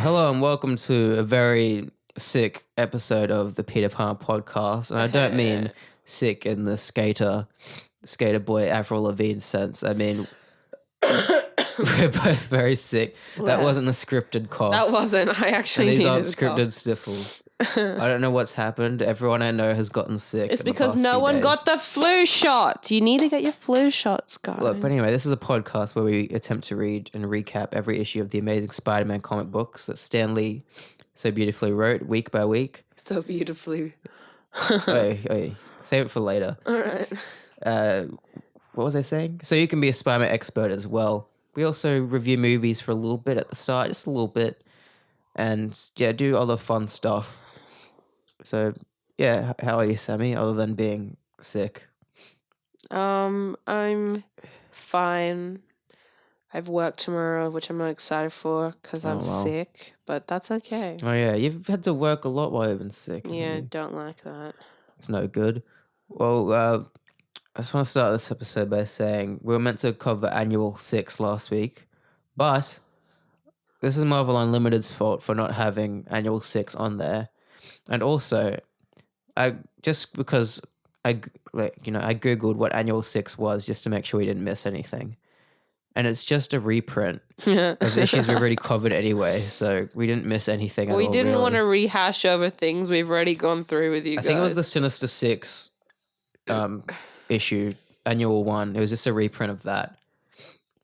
Hello and welcome to a very sick episode of the Peter Pan podcast. And I don't mean sick in the skater boy Avril Lavigne sense. I mean, we're both very sick. That wasn't a scripted cough. That wasn't. I actually and these needed aren't a scripted cough. sniffles. I don't know what's happened. Everyone I know has gotten sick. It's in the because past no few one days. got the flu shot. You need to get your flu shots, guys. Look, but anyway, this is a podcast where we attempt to read and recap every issue of the Amazing Spider-Man comic books that Stan Lee so beautifully wrote week by week. So beautifully. Hey, save it for later. All right. What was I saying? So you can be a Spider-Man expert as well. We also review movies for a little bit at the start, just a little bit. And yeah, do other fun stuff. So yeah, how are you, Sammie, other than being sick? I'm fine. I've work tomorrow, which I'm not excited for because I'm sick, but that's okay. Oh yeah, you've had to work a lot while you've been sick. Yeah, don't like that. It's no good. Well, I just want to start this episode by saying we were meant to cover Annual 6 last week, but this is Marvel Unlimited's fault for not having Annual 6 on there. And also, I Googled what Annual 6 was just to make sure we didn't miss anything. And it's just a reprint of issues we've already covered anyway, so we didn't miss anything at all. We didn't want to rehash over things we've already gone through with you guys. I think it was the Sinister Six issue, Annual 1. It was just a reprint of that,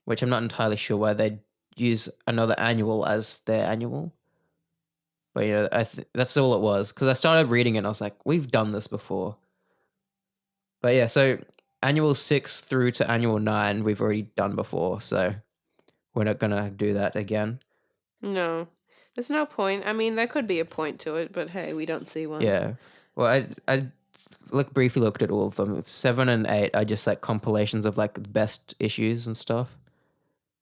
which I'm not entirely sure why they'd use another annual as their annual. But, you know, that's all it was. Because I started reading it and I was like, we've done this before. But yeah, so Annual 6 through to Annual 9 we've already done before. So we're not going to do that again. No. There's no point. I mean, there could be a point to it, but hey, we don't see one. Yeah. Well, I briefly looked at all of them. 7 and 8 are just like compilations of like the best issues and stuff.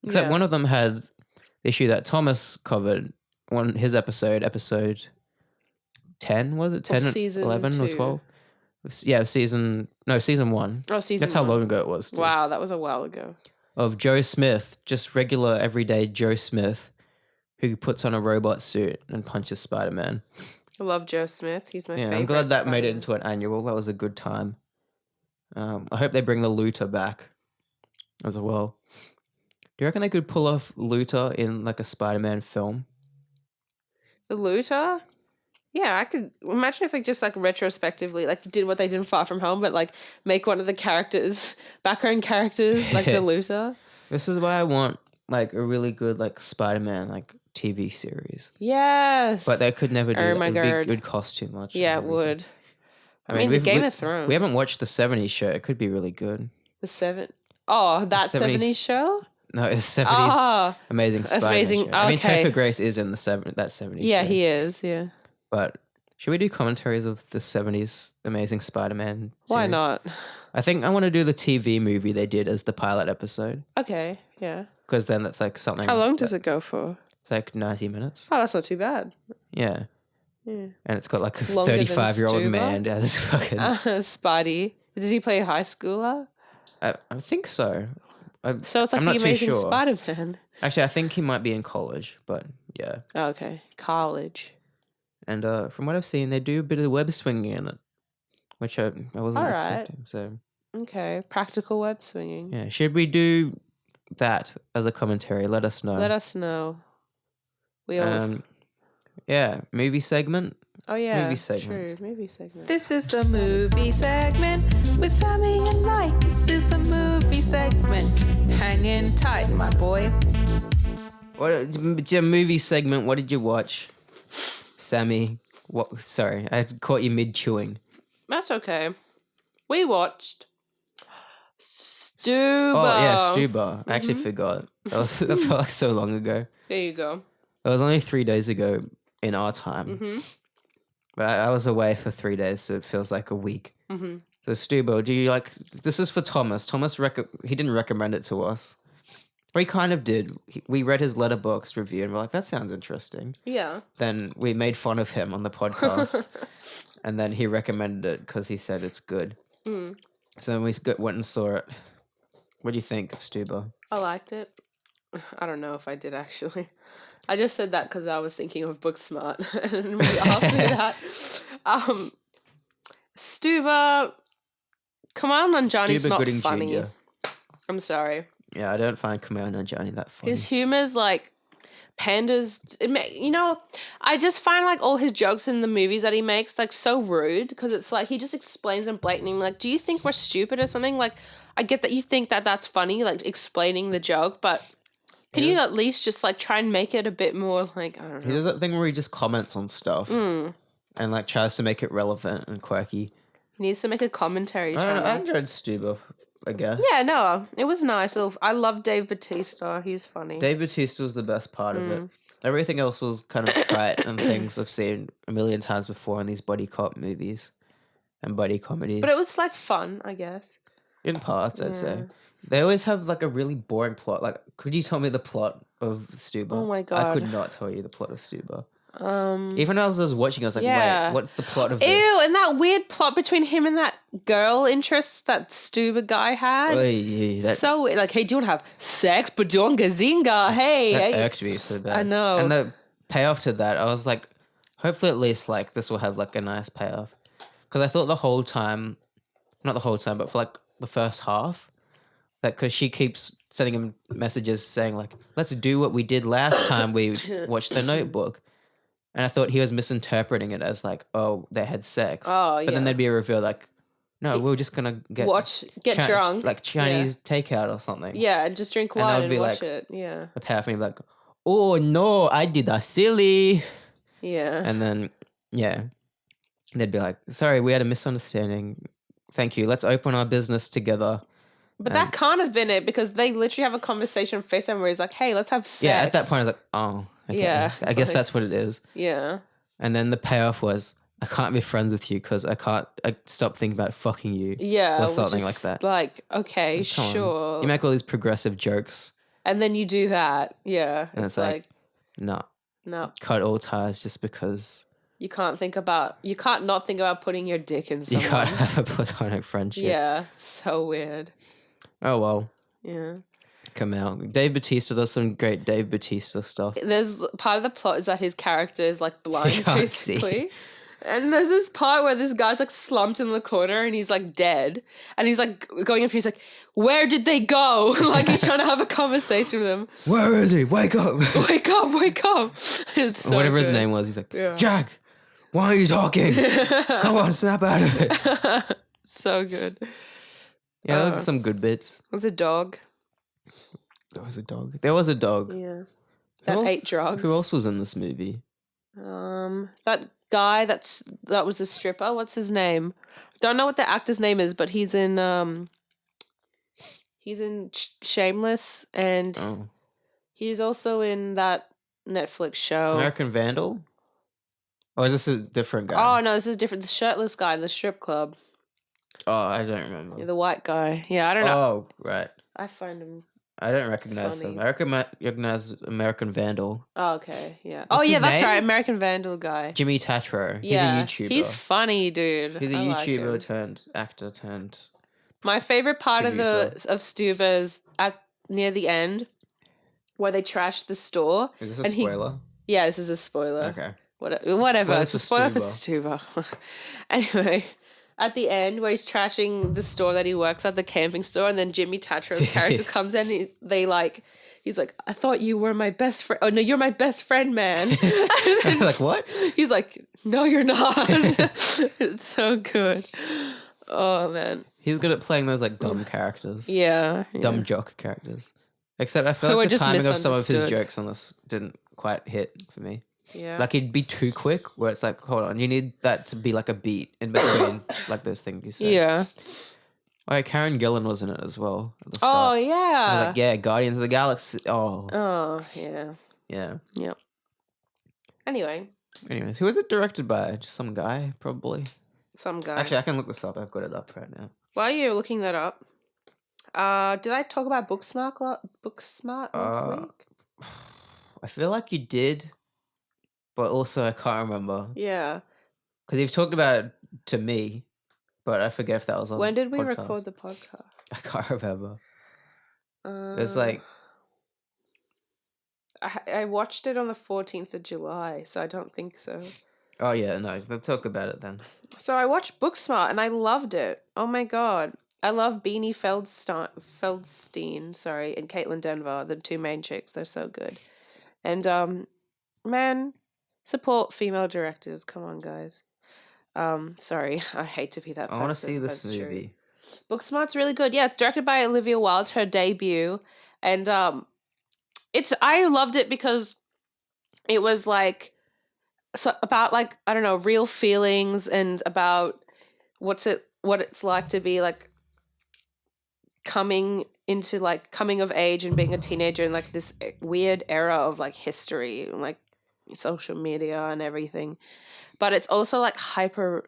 Except one of them had the issue that Thomas covered. His episode 10, was it? 10, season 11 2. or 12? Yeah, season 1. Oh, season That's how long ago it was. Too. Wow, that was a while ago. Of Joe Smith, just regular everyday Joe Smith, who puts on a robot suit and punches Spider-Man. I love Joe Smith. He's my favorite. I'm glad that Spider-Man. made it into an annual. That was a good time. I hope they bring the Looter back as well. Do you reckon they could pull off Looter in like a Spider-Man film? The Looter? Yeah, I could imagine if they just like retrospectively like did what they did in Far From Home, but like make one of the characters, background characters, like the Looter. This is why I want like a really good like Spider-Man like TV series. Yes. But they could never do Oh that. my God. It would cost too much. Yeah, it would. I mean the Game of Thrones. We haven't watched the 70s show. It could be really good. The 70s show? No, the 70s Amazing Spider-Man show. I mean, Topher Grace is in that 70s Yeah, show. he is, yeah. But should we do commentaries of the 70s Amazing Spider-Man series? Why not? I think I want to do the TV movie they did as the pilot episode. Okay, yeah. Because then that's like something... How long does it go for? It's like 90 minutes. Oh, that's not too bad. Yeah. Yeah. And it's got like a longer than 35-year-old Stuber. man as fucking... Spidey. Does he play a high schooler? I think so. So it's like I'm the not too Amazing sure. Spider-Man. Actually, I think he might be in college, but yeah. Oh, okay, college. And from what I've seen, they do a bit of web swinging in it, which I wasn't expecting. So okay, practical web swinging. yeah, should we do that as a commentary? Let us know. Let us know. We all... yeah, movie segment. Oh yeah, movie segment. True, movie segment. This is the movie segment with Sammie and Mike. This is the movie segment. Hang in tight, my boy. What movie segment? What did you watch, Sammie? What? Sorry, I caught you mid chewing. That's okay. We watched Stuber. Oh yeah, Stuber. I actually forgot. That felt like so long ago. There you go. It was only 3 days ago in our time. Mm-hmm. But I was away for 3 days, so it feels like a week. Mm-hmm. So Stuber, do you like... This is for Thomas. Thomas, he didn't recommend it to us. Or he kind of did. We read his Letterboxd review and we're like, that sounds interesting. Yeah. Then we made fun of him on the podcast. And then he recommended it because he said it's good. Mm. So then we went and saw it. What do you think of Stuber? I liked it. I don't know if I did actually. I just said that because I was thinking of Booksmart, and we asked me that. Stuber, Kamal Nanjiani's Stuber not Gooding funny. Jr. I'm sorry. Yeah, I don't find Kamal Nanjiani that funny. His humor's like pandas. I just find like all his jokes in the movies that he makes like so rude because it's like he just explains them blatantly. Like, do you think we're stupid or something? Like, I get that you think that that's funny, like explaining the joke, but can you at least just like try and make it a bit more like, I don't know. He does that thing where he just comments on stuff and like tries to make it relevant and quirky. He needs to make a commentary I don't know, I channel. enjoyed Stuber, I guess. Yeah, no, it was nice. I love Dave Bautista. He's funny. Dave Bautista was the best part of it. Everything else was kind of trite and things I've seen a million times before in these buddy cop movies and buddy comedies. But it was like fun, I guess. In parts, I'd say. They always have like a really boring plot. Like, could you tell me the plot of Stuber? Oh my I God. could not tell you the plot of Stuber. Even as I was watching, I was like, Yeah. wait, what's the plot of this? Ew, and that weird plot between him and that girl interest that Stuber guy had. Oy, that So weird. Like, hey, do you want to have sex? Badonga zinga. Hey. that hey. irked me so bad. I know. And the payoff to that, I was like, hopefully at least like this will have like a nice payoff. Because I thought the whole time, not the whole time, but for like the first half, that because she keeps sending him messages saying like, let's do what we did last time we watched The Notebook. And I thought he was misinterpreting it as like, oh, they had sex. Oh, But then yeah. there'd be a reveal like, no, we were just going to get Drunk. like Chinese takeout or something. Yeah, just drink And that wine would and be watch like- it. Yeah. A pair of me like, oh no, I did a silly. Yeah. And then, yeah, they'd be like, sorry, we had a misunderstanding. Thank you. Let's open our business together. But that can't have been it because they literally have a conversation on FaceTime where he's like, hey, let's have sex. Yeah, at that point, I was like, oh, okay. Yeah, I guess like- that's what it is. Yeah. And then the payoff was, I can't be friends with you because I stop thinking about fucking you. Yeah. Or which something like is that. Like, okay, Come on. sure. You make all these progressive jokes. And then you do that. Yeah. And It's it's like- like, No, no, cut all ties just because you can't not think about putting your dick in you someone. can't have a platonic friendship. Yeah. It's so weird. Oh, well. Yeah. Come out. Dave Bautista does some great Dave Bautista stuff. There's part of the plot is that his character is like blind, He can't see. basically. And there's this part where this guy's like slumped in the corner and he's like dead. And he's like going up and he's like, where did they go? Like he's trying to have a conversation with him. Where is he? Wake up. Wake up, wake up. It's so Whatever his good. name was, he's like, Yeah. Jack, why are you talking? Come on, snap out of it. So good. Yeah, there were some good bits. It was a dog. There was a dog. There was a dog. Yeah. That else- ate drugs. Who else was in this movie? That guy that was the stripper. What's his name? Don't know what the actor's name is, but he's in Shameless, and Oh, he's also in that Netflix show. American Vandal? Or is this a different guy? Oh no, this is different. The shirtless guy in the strip club. Oh, I don't remember. Yeah, the white guy. Yeah, I don't know. Oh, right. I find him. I don't recognize Funny. him. I recognize American Vandal. Oh, okay. Yeah. What's yeah, his that's name? right. American Vandal guy. Jimmy Tatro. Yeah, He's a YouTuber. he's funny, dude. He's a I like YouTuber him. turned actor turned. My favorite part of Producer. Stuber is at near the end, where they trash the store. Is this a And he- spoiler? Yeah, this is a spoiler. Okay. Whatever. Spoilers It's a for spoiler for Stuber. Anyway, at the end where he's trashing the store that he works at, the camping store, and then Jimmy Tatro's character comes in, he's like, I thought you were my best friend. Oh no, you're my best friend, man. And then Like what? he's like, no, you're not. It's so good. Oh man. He's good at playing those like dumb characters. Yeah. Dumb jock characters. Except I Who feel are like the just timing of some of his misunderstood. jokes on this didn't quite hit for me. Yeah. Like he'd be too quick where it's like, hold on, you need that to be like a beat in between like those things you say. Yeah. Oh, yeah, Karen Gillan was in it as well at the Oh start. I yeah. was like, yeah, Guardians of the Galaxy. Oh, Oh yeah. yeah. Yep. Anyway, Anyways, who was it directed by? Just some guy, probably. some guy. Actually, I can look this up. I've got it up right now. While you're looking that up, did I talk about Booksmart last week? I feel like you did, but also I can't remember. Yeah. Because you've talked about it to me, but I forget if that was on When did we podcast. record the podcast? I can't remember. Uh, It was like I watched it on the 14th of July, so I don't think so. Oh yeah, no. Let's talk about it then. So I watched Booksmart and I loved it. Oh my god. I love Beanie Feldstein, sorry, and Caitlin Denver, the two main chicks. They're so good. And man, support female directors. Come on, guys. Sorry, I hate to be that person. I want to see this That's movie. True. Booksmart's really good. Yeah, it's directed by Olivia Wilde, her debut. And I loved it because it was like about like, I don't know, real feelings and about what it's like to be like coming of age and being a teenager in like this weird era of like history and like social media and everything. But it's also like hyper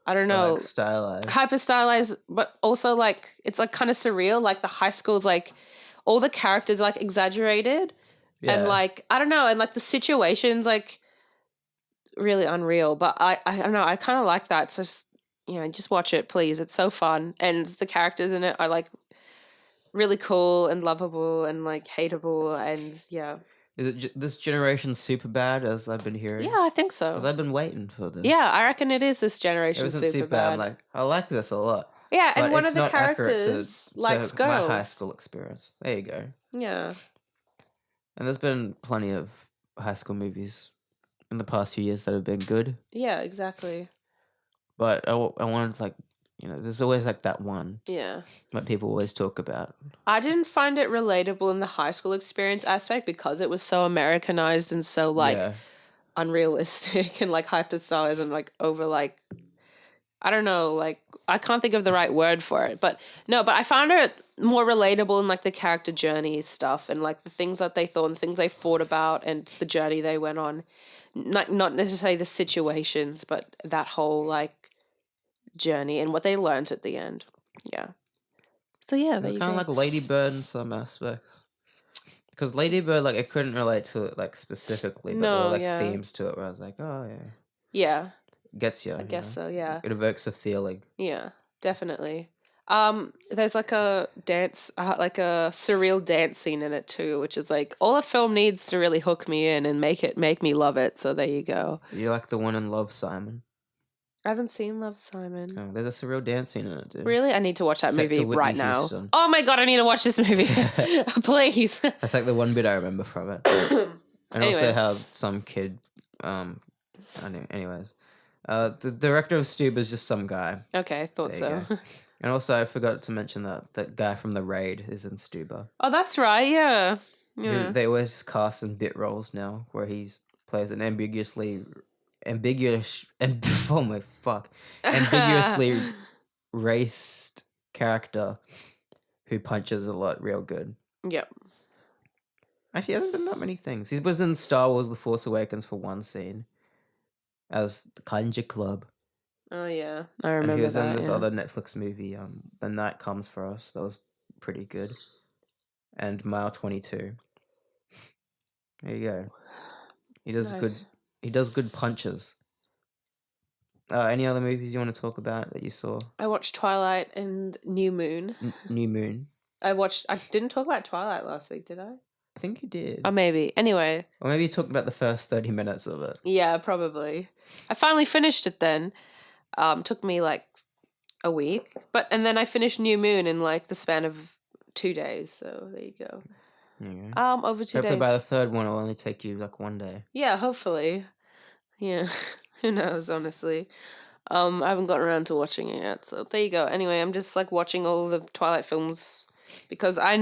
I don't know, Like stylized. hyper stylized, but also like it's like kind of surreal. Like the high school's like all the characters are like exaggerated. Yeah. And like I don't know, and like the situations like really unreal. But I don't know, I kind of like that. It's just, you know, just watch it, please. It's so fun, and the characters in it are like really cool and lovable and like hateable, and yeah. Is it this generation's super bad, as I've been hearing? Yeah, I think so. Because I've been waiting for this. Yeah, I reckon it is this It generation wasn't super bad. Like, I like this a lot. Yeah, and but one it's of the not accurate characters likes to girls. my high school experience. There you go. Yeah. And there's been plenty of high school movies in the past few years that have been good. Yeah, exactly. But I wanted, like, you know, there's always like that one Yeah. that people always talk about. I didn't find it relatable in the high school experience aspect because it was so Americanized and so like Yeah. unrealistic and like hyper stylized and like over like I don't know, like I can't think of the right word for it. But no, but I found it more relatable in like the character journey stuff and like the things that they thought and things they fought about and the journey they went on. Not necessarily the situations, but that whole like journey and what they learned at the end. Yeah. So yeah, there you kind go. of like Lady Bird in some aspects. Because Lady Bird, like, I couldn't relate to it like specifically, but there were like themes to it where I was like, oh yeah. Yeah. Gets you. I guess so, yeah. It evokes a feeling. Yeah, definitely. There's like a dance, like a surreal dance scene in it too, which is like all a film needs to really hook me in and make me love it. So there you go. You like the one in Love, Simon? I haven't seen Love, Simon. Oh, there's a surreal dance scene in it, dude. Really? I need to watch that Set to movie Whitney right now. Houston. Oh my god, I need to watch this movie. Please. That's like the one bit I remember from it. And Anyway. also how some kid, anyways. The director of Stuber is just some guy. Okay, I thought There you so. go. And also, I forgot to mention that guy from The Raid is in Stuber. Oh, that's right, yeah. Yeah. They always cast in bit roles now, where he plays an ambiguously raced character who punches a lot real good. Yep. Actually, he hasn't been that many things. He was in Star Wars The Force Awakens for one scene as the Kanja Club. Oh, yeah. I remember And he was that, in this yeah. other Netflix movie, The Night Comes For Us. That was pretty good. And Mile 22. There you go. He does Nice. He does good punches. Any other movies you want to talk about that you saw? I watched Twilight and New Moon. New Moon. I didn't talk about Twilight last week, did I? I think you did. Oh, maybe. Anyway. Or maybe you talked about the first 30 minutes of it. Yeah, probably. I finally finished it then. Took me like a week. And then I finished New Moon in like the span of 2 days. So there you go. Okay. Over 2 Hopefully days. by the third one it'll only take you like 1 day. Yeah, hopefully. Yeah. Who knows, honestly. I haven't gotten around to watching it yet. So there you go. Anyway, I'm just like watching all the Twilight films because I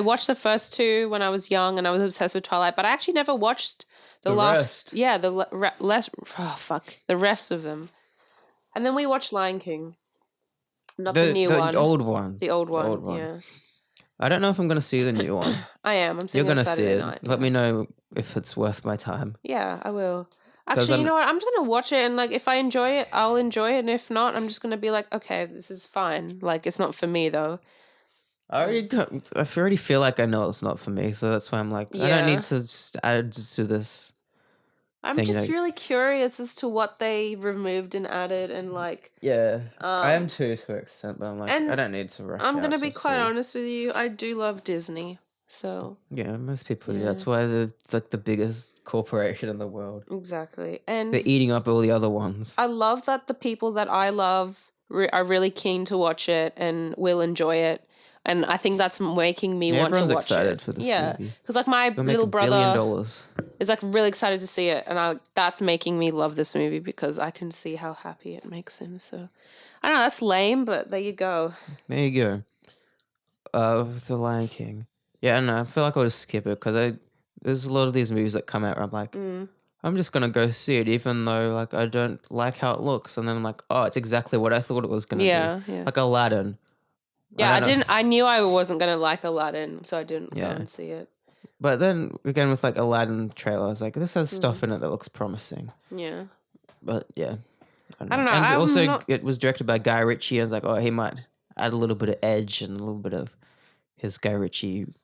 watched the first two when I was young and I was obsessed with Twilight, but I actually never watched the last. rest. Yeah, the rest of them. And then we watched Lion King. Not the new one. The old one. The old one. old one. Yeah. I don't know if I'm going to see the new one. I am. I'm You're seeing it going to see Saturday it. night. Let me know if it's worth my time. Yeah, I will. 'Cause Actually, you I'm- know what? I'm just gonna watch it, and like, if I enjoy it, I'll enjoy it, and if not, I'm just gonna be like, okay, this is fine. Like, it's not for me though. I already feel like I know it's not for me, so that's why I'm like, I Yeah. don't need to just add to this. I'm Thing just like- really curious as to what they removed and added, and like, Yeah, I am Um, too to an extent, but I'm like, and I don't need to rush. I'm out gonna to be quite see. honest with you. I do love Disney. So Yeah, most people do. Yeah. That's why they're like the biggest corporation in the world. exactly. And They're eating up all the other ones. I love that the people that I love are really keen to watch it and will enjoy it. And I think that's making me Yeah, want to everyone's watch excited it. for this yeah, movie. because like my It'll make little $1 billion. brother is like really excited to see it, and that's making me love this movie because I can see how happy it makes him. So I don't know, that's lame, but there you go. There you go. The Lion King. Yeah, I don't know. I feel like I'll just skip it because there's a lot of these movies that come out where I'm like, I'm just gonna go see it, even though like I don't like how it looks, and then I'm like, oh, it's exactly what I thought it was gonna Yeah, be. yeah. Like Aladdin. Yeah, don't know. I knew I wasn't gonna like Aladdin, so I didn't go Yeah. and see it. But then again with like Aladdin trailer, I was like, this has stuff in it that looks promising. Yeah. But yeah, I don't know. And I'm also, not- it was directed by Guy Ritchie. And I was like, oh, he might add a little bit of edge and a little bit of his Guy Ritchie-ness,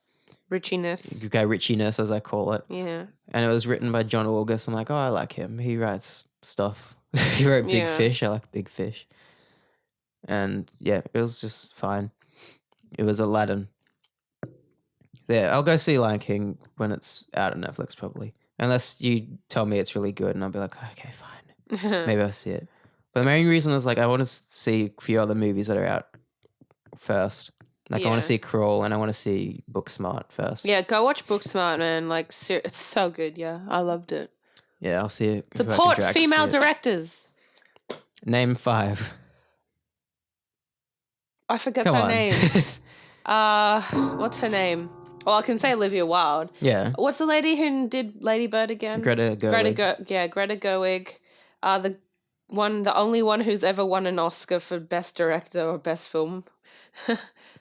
as I call it. Yeah. And it was written by John August. I'm like, oh, I like him. He writes stuff. He wrote Big Yeah. Fish. I like Big Fish. And yeah, it was just fine. It was Aladdin. So yeah, I'll go see Lion King when it's out on Netflix, probably. Unless you tell me it's really good, and I'll be like, okay, fine. Maybe I'll see it. But the main reason is like I want to see a few other movies that are out first. Like I want Yeah. to see Crawl and I want to see Booksmart first. Yeah, go watch Booksmart, man. Like, it's so good. Yeah, I loved it. Yeah, I'll see it. if I can Support drag to see female it. directors. Name 5. I forget Come their on. names. What's her name? Well, I can say Olivia Wilde. Yeah, What's the lady who did Lady Bird again? Greta Gerwig. Greta Gerwig. The only one who's ever won an Oscar for Best Director or Best Film.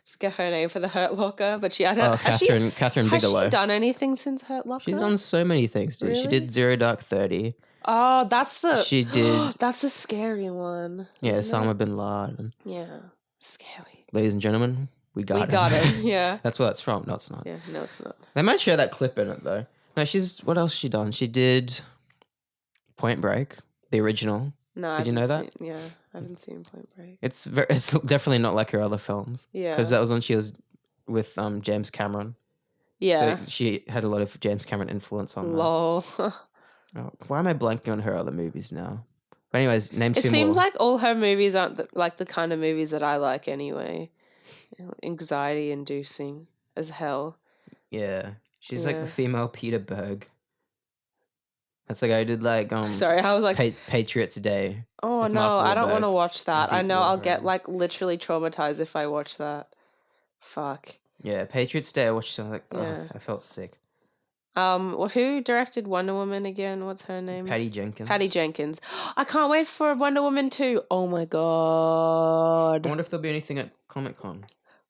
Forget her name for The Hurt Locker, but she had Catherine Has Bigelow. she done anything since Hurt Locker? She's done so many things, dude. She Really? did Zero Dark 30. Oh, that's the. She did. That's a scary one. Yeah, isn't it? Osama bin Laden. Yeah, scary. Ladies and gentlemen, we got We him. got it. Yeah. That's where that's from. No, it's not. Yeah. No, it's not. They might show that clip in it though. No, what else has she done? She did Point Break, the original. No. Did you know that? Yeah, I haven't seen Point Break. It's definitely not like her other films. Yeah. Because that was when she was with James Cameron. Yeah. So she had a lot of James Cameron influence on that. Lol. Oh, why am I blanking on her other movies now? But anyways, name It 2 seems more. like all her movies aren't like the kind of movies that I like anyway. Anxiety inducing as hell. Yeah. She's like Yeah. the female Peter Berg. That's the guy who did like Sorry, I was like, Patriots Day. oh with no, Mark I don't Wahlberg want to watch that. I Deep know I'll get Water. like literally traumatized if I watch that. Fuck. Yeah, Patriots Day. I watched something like, Yeah. I felt sick. Who directed Wonder Woman again? What's her name? Patty Jenkins. Patty Jenkins. I can't wait for Wonder Woman 2. Oh my I god. wonder if there'll be anything at Comic-Con.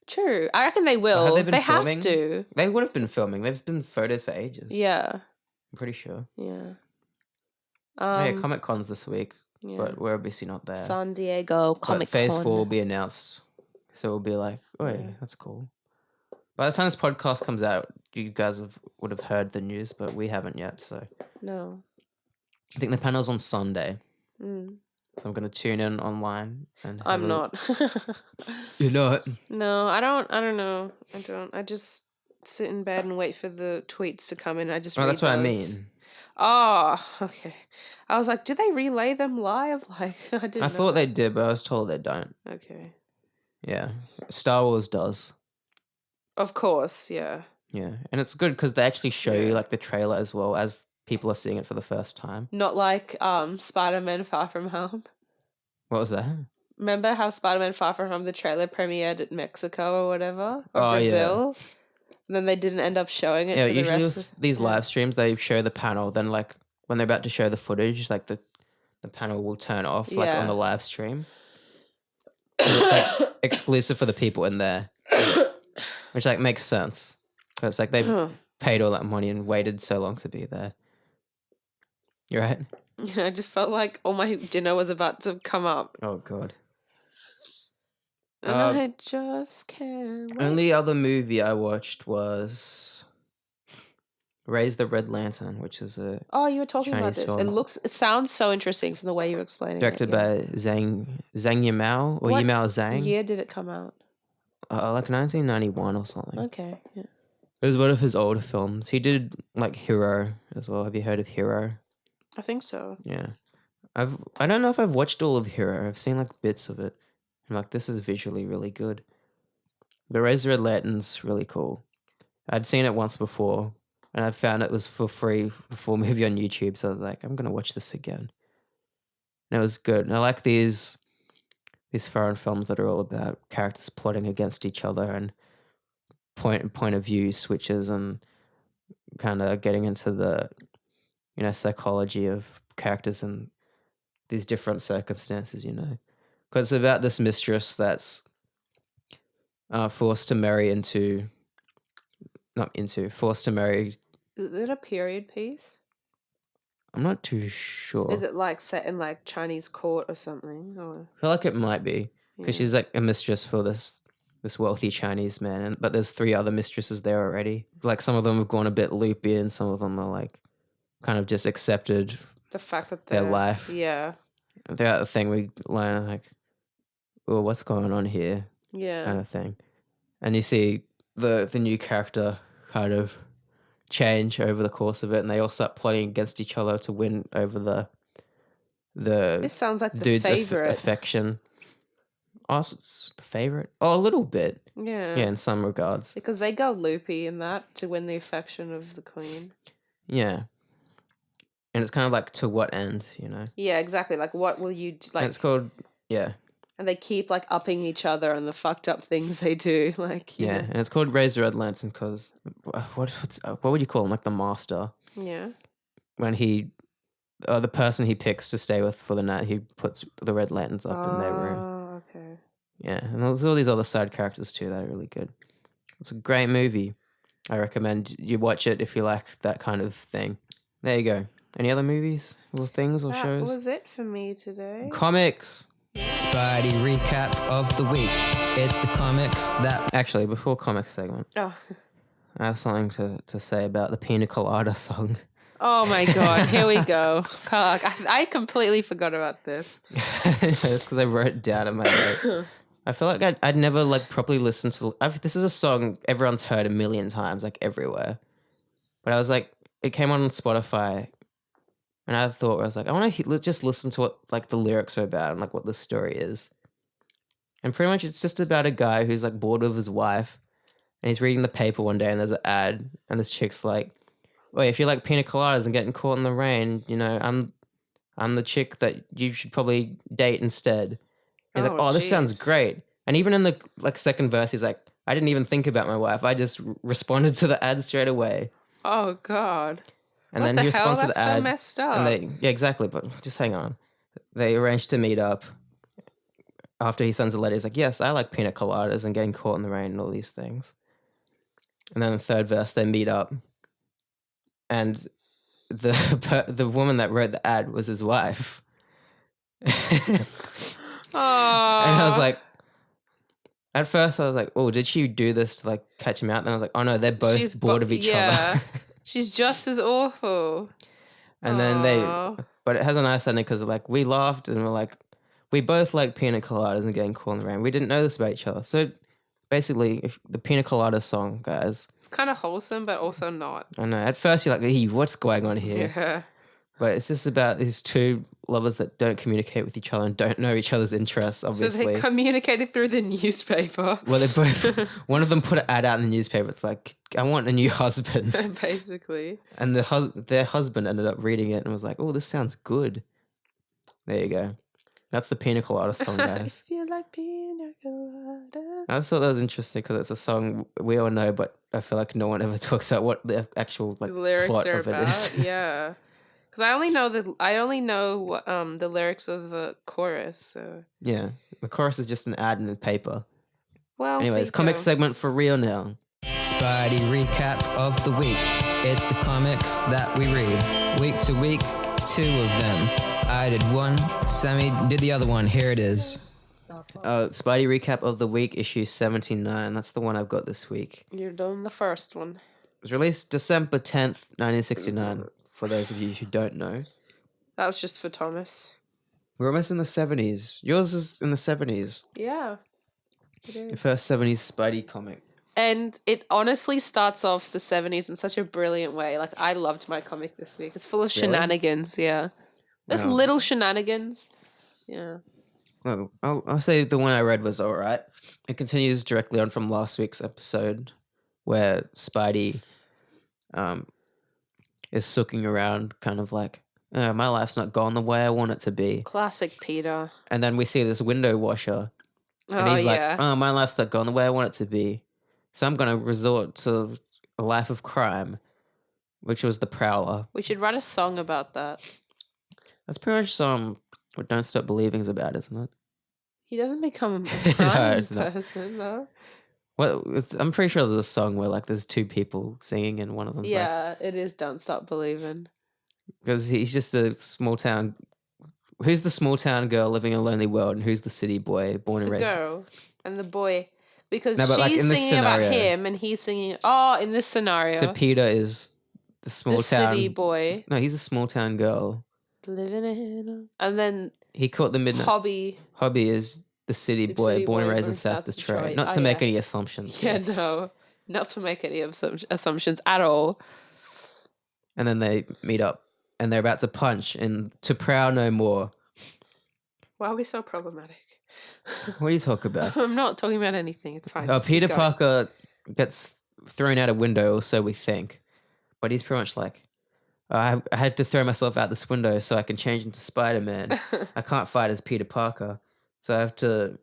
True. I reckon they will. have they been they filming? have to. They would have been filming. There's been photos for ages. Yeah. I'm pretty sure. Yeah. Yeah, Comic-Con's this week, yeah. but we're obviously not there. San Diego But Comic Phase 4 will Con. be announced. So we'll be like, oh, yeah, Yeah. that's cool. By the time this podcast comes out, you guys would have heard the news, but we haven't yet. So No. I think the panel's on Sunday. Mm. So I'm going to tune in online. And I'm not. You're not? No, I don't know. I just sit in bed and wait for the tweets to come in. I just Oh, read that's what I those. mean. Oh, okay. I was like, do they relay them live? Like, I didn't I know. thought they did, but I was told they don't. Okay. Yeah. Star Wars does. Of course, yeah. Yeah. And it's good because they actually show you Yeah. like the trailer as well as people are seeing it for the first time. Not like Spider-Man Far From Home. What was that? Remember how Spider-Man Far From Home, the trailer premiered at Mexico or whatever? Or Oh, yeah. Brazil? And then they didn't end up showing it Yeah, to the usually rest with of these live streams, they show the panel. Then, like, when they're about to show the footage, like, the panel will turn off, like, Yeah. on the live stream. And it's, like, exclusive for the people in there. Which, like, makes sense. So it's like they Huh. paid all that money and waited so long to be there. You're right? I just felt like all my dinner was about to come up. Oh, God. And I just can't wait. Only other movie I watched was Raise the Red Lantern, which is a Oh, you were talking about Chinese this. film. It sounds so interesting from the way you're explaining directed it. yeah. by Zhang Yimou or What Yimou What Zhang. year did it come out? Like 1991 or something. Okay, yeah. It was one of his older films. He did like Hero as well. Have you heard of Hero? I think so. Yeah. I don't know if I've watched all of Hero. I've seen like bits of it. I'm like, this is visually really good. The Razor Red Lantern's really cool. I'd seen it once before, and I found it was for free, the full movie on YouTube. So I was like, I'm gonna watch this again. And it was good. And I like these foreign films that are all about characters plotting against each other and point of view switches and kind of getting into the psychology of characters and these different circumstances, because it's about this mistress that's forced to marry. Is it a period piece? I'm not too sure. Is it like set in like Chinese court or something? Or I feel like it might be because she's like a mistress for this wealthy Chinese man, but there's 3 other mistresses there already. Like some of them have gone a bit loopy, and some of them are like kind of just accepted the fact that their life. Yeah. Throughout the thing, we learn like, well, what's going on here? Yeah. Kind of thing, and you see the new character kind of change over the course of it, and they all start plotting against each other to win over the This sounds like the dude's favorite. affection. Oh, it's the favorite. Oh, a little bit. Yeah. Yeah, in some regards. Because they go loopy in that to win the affection of the queen. Yeah. And it's kind of like, to what end, Yeah, exactly. Like, what will you do? Like, and it's called, yeah. And they keep like upping each other and the fucked up things they do. Like, yeah, and it's called Razor Red Lantern because what would you call him? Like the master. Yeah. When the person he picks to stay with for the night, he puts the red lanterns up in their room. Oh, okay. Yeah, and there's all these other side characters too that are really good. It's a great movie. I recommend you watch it if you like that kind of thing. There you go. Any other movies or things or shows? That was it for me today. Comics. Spidey recap of the week. It's the comics that... Actually, before comics segment, Oh. I have something to say about the Pina Colada song. Oh my god, here we go. Fuck, I completely forgot about this. It's because I wrote it down in my notes. I feel like I'd never like properly listened to... this is a song everyone's heard a million times, like everywhere. But I was like, it came on Spotify, and I thought, I was like, I want to just listen to what like the lyrics are about and like what the story is. And pretty much it's just about a guy who's like bored with his wife, and he's reading the paper one day and there's an ad, and this chick's like, "Wait, if you like pina coladas and getting caught in the rain, I'm the chick that you should probably date instead." He's like, "Oh, this sounds great." And even in the like second verse, he's like, "I didn't even think about my wife. I just responded to the ad straight away." Oh god. And what then the he hell? responds to That's the ad. so messed up. And yeah, exactly. But just hang on. They arranged to meet up. After he sends a letter, he's like, "Yes, I like pina coladas and getting caught in the rain and all these things." And then the third verse, they meet up. And the woman that wrote the ad was his wife. Oh. And I was like, at first I was like, "Oh, did she do this to like catch him out?" Then I was like, "Oh no, they're both bored of each other." She's just as awful. And then but it has a nice ending because like we laughed and we're like, we both like pina coladas and getting caught in the rain. We didn't know this about each other. So basically, if the Pina Colada song, guys. It's kind of wholesome, but also not. I know. At first, you're like, "Hey, what's going on here?" Yeah. But it's just about these two lovers that don't communicate with each other and don't know each other's interests, obviously. So they communicated through the newspaper. Well, they both... one of them put an ad out in the newspaper. It's like, "I want a new husband." Basically. And their husband ended up reading it and was like, "Oh, this sounds good." There you go. That's the Pina Colada song, guys. If you like pina colada. I just thought that was interesting because it's a song we all know, but I feel like no one ever talks about what the actual like The lyrics plot are of it about. is. Yeah. Because I only know the lyrics of the chorus. So Yeah, the chorus is just an ad in the paper. well. Anyways, comic segment for real now. Spidey recap of the week. It's the comics that we read week to week. 2 of them. I did one. Sammie did the other one. Here it is. Spidey recap of the week, issue 79. That's the one I've got this week. You're doing the first one. It was released December 10th, 1969. For those of you who don't know, That was just for Thomas. we're almost in the 70s. Yours is in the 70s. Yeah. It The is. first 70s Spidey comic. And it honestly starts off the 70s in such a brilliant way. Like, I loved my comic this week. It's full of Really? shenanigans, yeah. There's Wow. little shenanigans. Yeah. Oh, I'll say the one I read was all right. It continues directly on from last week's episode where Spidey is sooking around kind of like, my life's not gone the way I want it to be. Classic Peter. And then we see this window washer and Oh, he's like, yeah. oh, my life's not gone the way I want it to be. So I'm going to resort to a life of crime, which was the Prowler. We should write a song about that. That's pretty much what Don't Stop Believing's about, isn't it? He doesn't become a No, crime it's not. person, though. Well, I'm pretty sure there's a song where like there's two people singing and one of them's like, Yeah, it is Don't Stop Believing. because he's just a small town. Who's the small town girl living in a lonely world, and who's the city boy born and The raised? girl and the boy. Because No, but, she's like, in this singing about scenario- him and he's singing, in this scenario, So Peter is the small the town city boy. No, he's a small town girl. Living in and then He caught the midnight. Hobby. Hobby is the city The boy city born and boy raised in born South South Detroit. Detroit. Not Oh, to make yeah. any assumptions. Yeah, here. no. Not to make any assumptions at all. And then they meet up, and they're about to punch and to prowl no more. Why are we so problematic? What do you talk about? I'm not talking about anything. It's fine. Oh, Just keep Peter going. Parker gets thrown out a window, or so we think. But he's pretty much like, I had to throw myself out this window so I can change into Spider-Man. I can't fight as Peter Parker, so I have to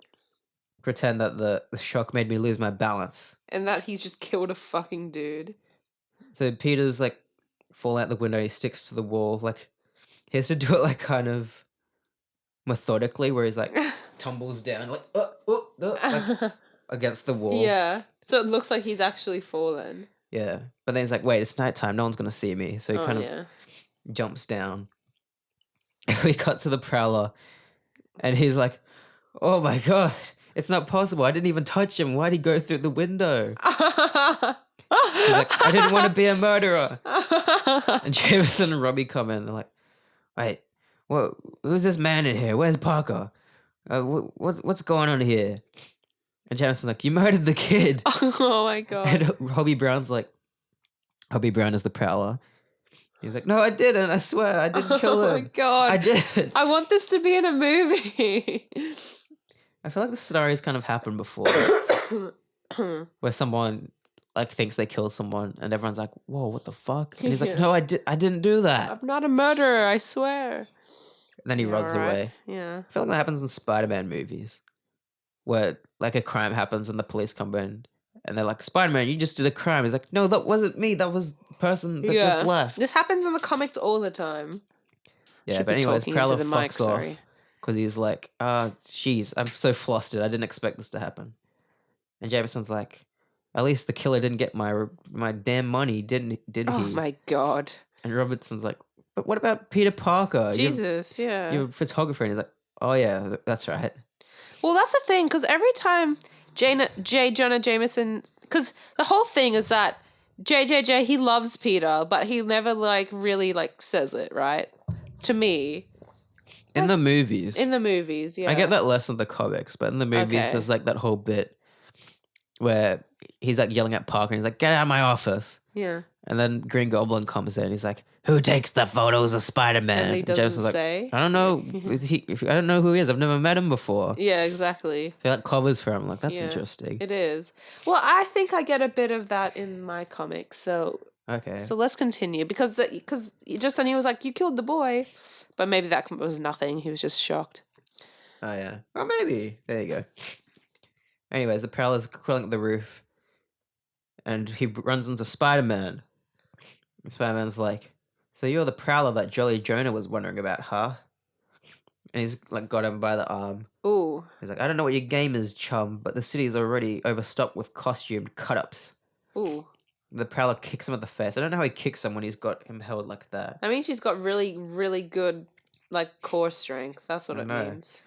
pretend that the shock made me lose my balance. And that he's just killed a fucking dude. So Peter's like fall out the window, he sticks to the wall, like he has to do it like kind of methodically, where he's like tumbles down like like, against the wall. Yeah. So it looks like he's actually fallen. Yeah. But then he's like, wait, it's nighttime, no one's gonna see me. So he kind of yeah. jumps down. And we cut to the Prowler, and he's like, oh my god, it's not possible. I didn't even touch him. Why'd he go through the window? He's like, I didn't want to be a murderer. And Jameson and Robbie come in. They're like, wait, who's this man in here? Where's Parker? What's going on here? And Jameson's like, you murdered the kid. Oh my god. And Robbie Brown's like, Robbie Brown is the Prowler. He's like, no, I didn't. I swear, I didn't kill him. Oh my god. I did. I want this to be in a movie. I feel like the scenario's kind of happened before, where someone like thinks they killed someone, and everyone's like, "Whoa, what the fuck?" And he's like, Yeah. "No, I didn't do that." I'm not a murderer, I swear. And then he Yeah, runs alright. away. Yeah. I feel like that happens in Spider-Man movies, where like a crime happens and the police come in, and they're like, "Spider-Man, you just did a crime." He's like, "No, that wasn't me. That was the person that just left." This happens in the comics all the time. Yeah, Should but be anyways, talking into Prowler the mic, fucks off sorry. because he's like, jeez, I'm so flustered. I didn't expect this to happen." And Jameson's like, "At least the killer didn't get my damn money, didn't he?" Oh my god. And Robertson's like, "But what about Peter Parker? Jesus, yeah. You're a photographer." And he's like, "Oh yeah, that's right." Well, that's the thing, because every time J. Jonah Jameson, because the whole thing is that JJJ, he loves Peter, but he never like really like says it, right? To me. In the movies. In the movies, yeah. I get that less in the comics, but in the movies Okay. there's like that whole bit where he's like yelling at Parker and he's like, "Get out of my office." Yeah. And then Green Goblin comes in and he's like, "Who takes the photos of Spider-Man?" And he Jameson's doesn't like, say. "I don't know. I don't know who he is. I've never met him before." Yeah, exactly. So like covers for him. I'm like, that's Yeah. interesting. It is. Well, I think I get a bit of that in my comics, so Okay. so let's continue because just then he was like, "You killed the boy," but maybe that was nothing. He was just shocked. Oh yeah. Oh maybe. There you go. Anyways, the Prowler's crawling up the roof, and he runs into Spider-Man. And Spider-Man's like, "So you're the Prowler that Jolly Jonah was wondering about, huh?" And he's like got him by the arm. Ooh. He's like, "I don't know what your game is, chum, but the city's already overstocked with costumed cut-ups." Ooh. The Prowler kicks him in the face. I don't know how he kicks him when he's got him held like that. That means she's got really, really good like core strength. That's what I it know. means.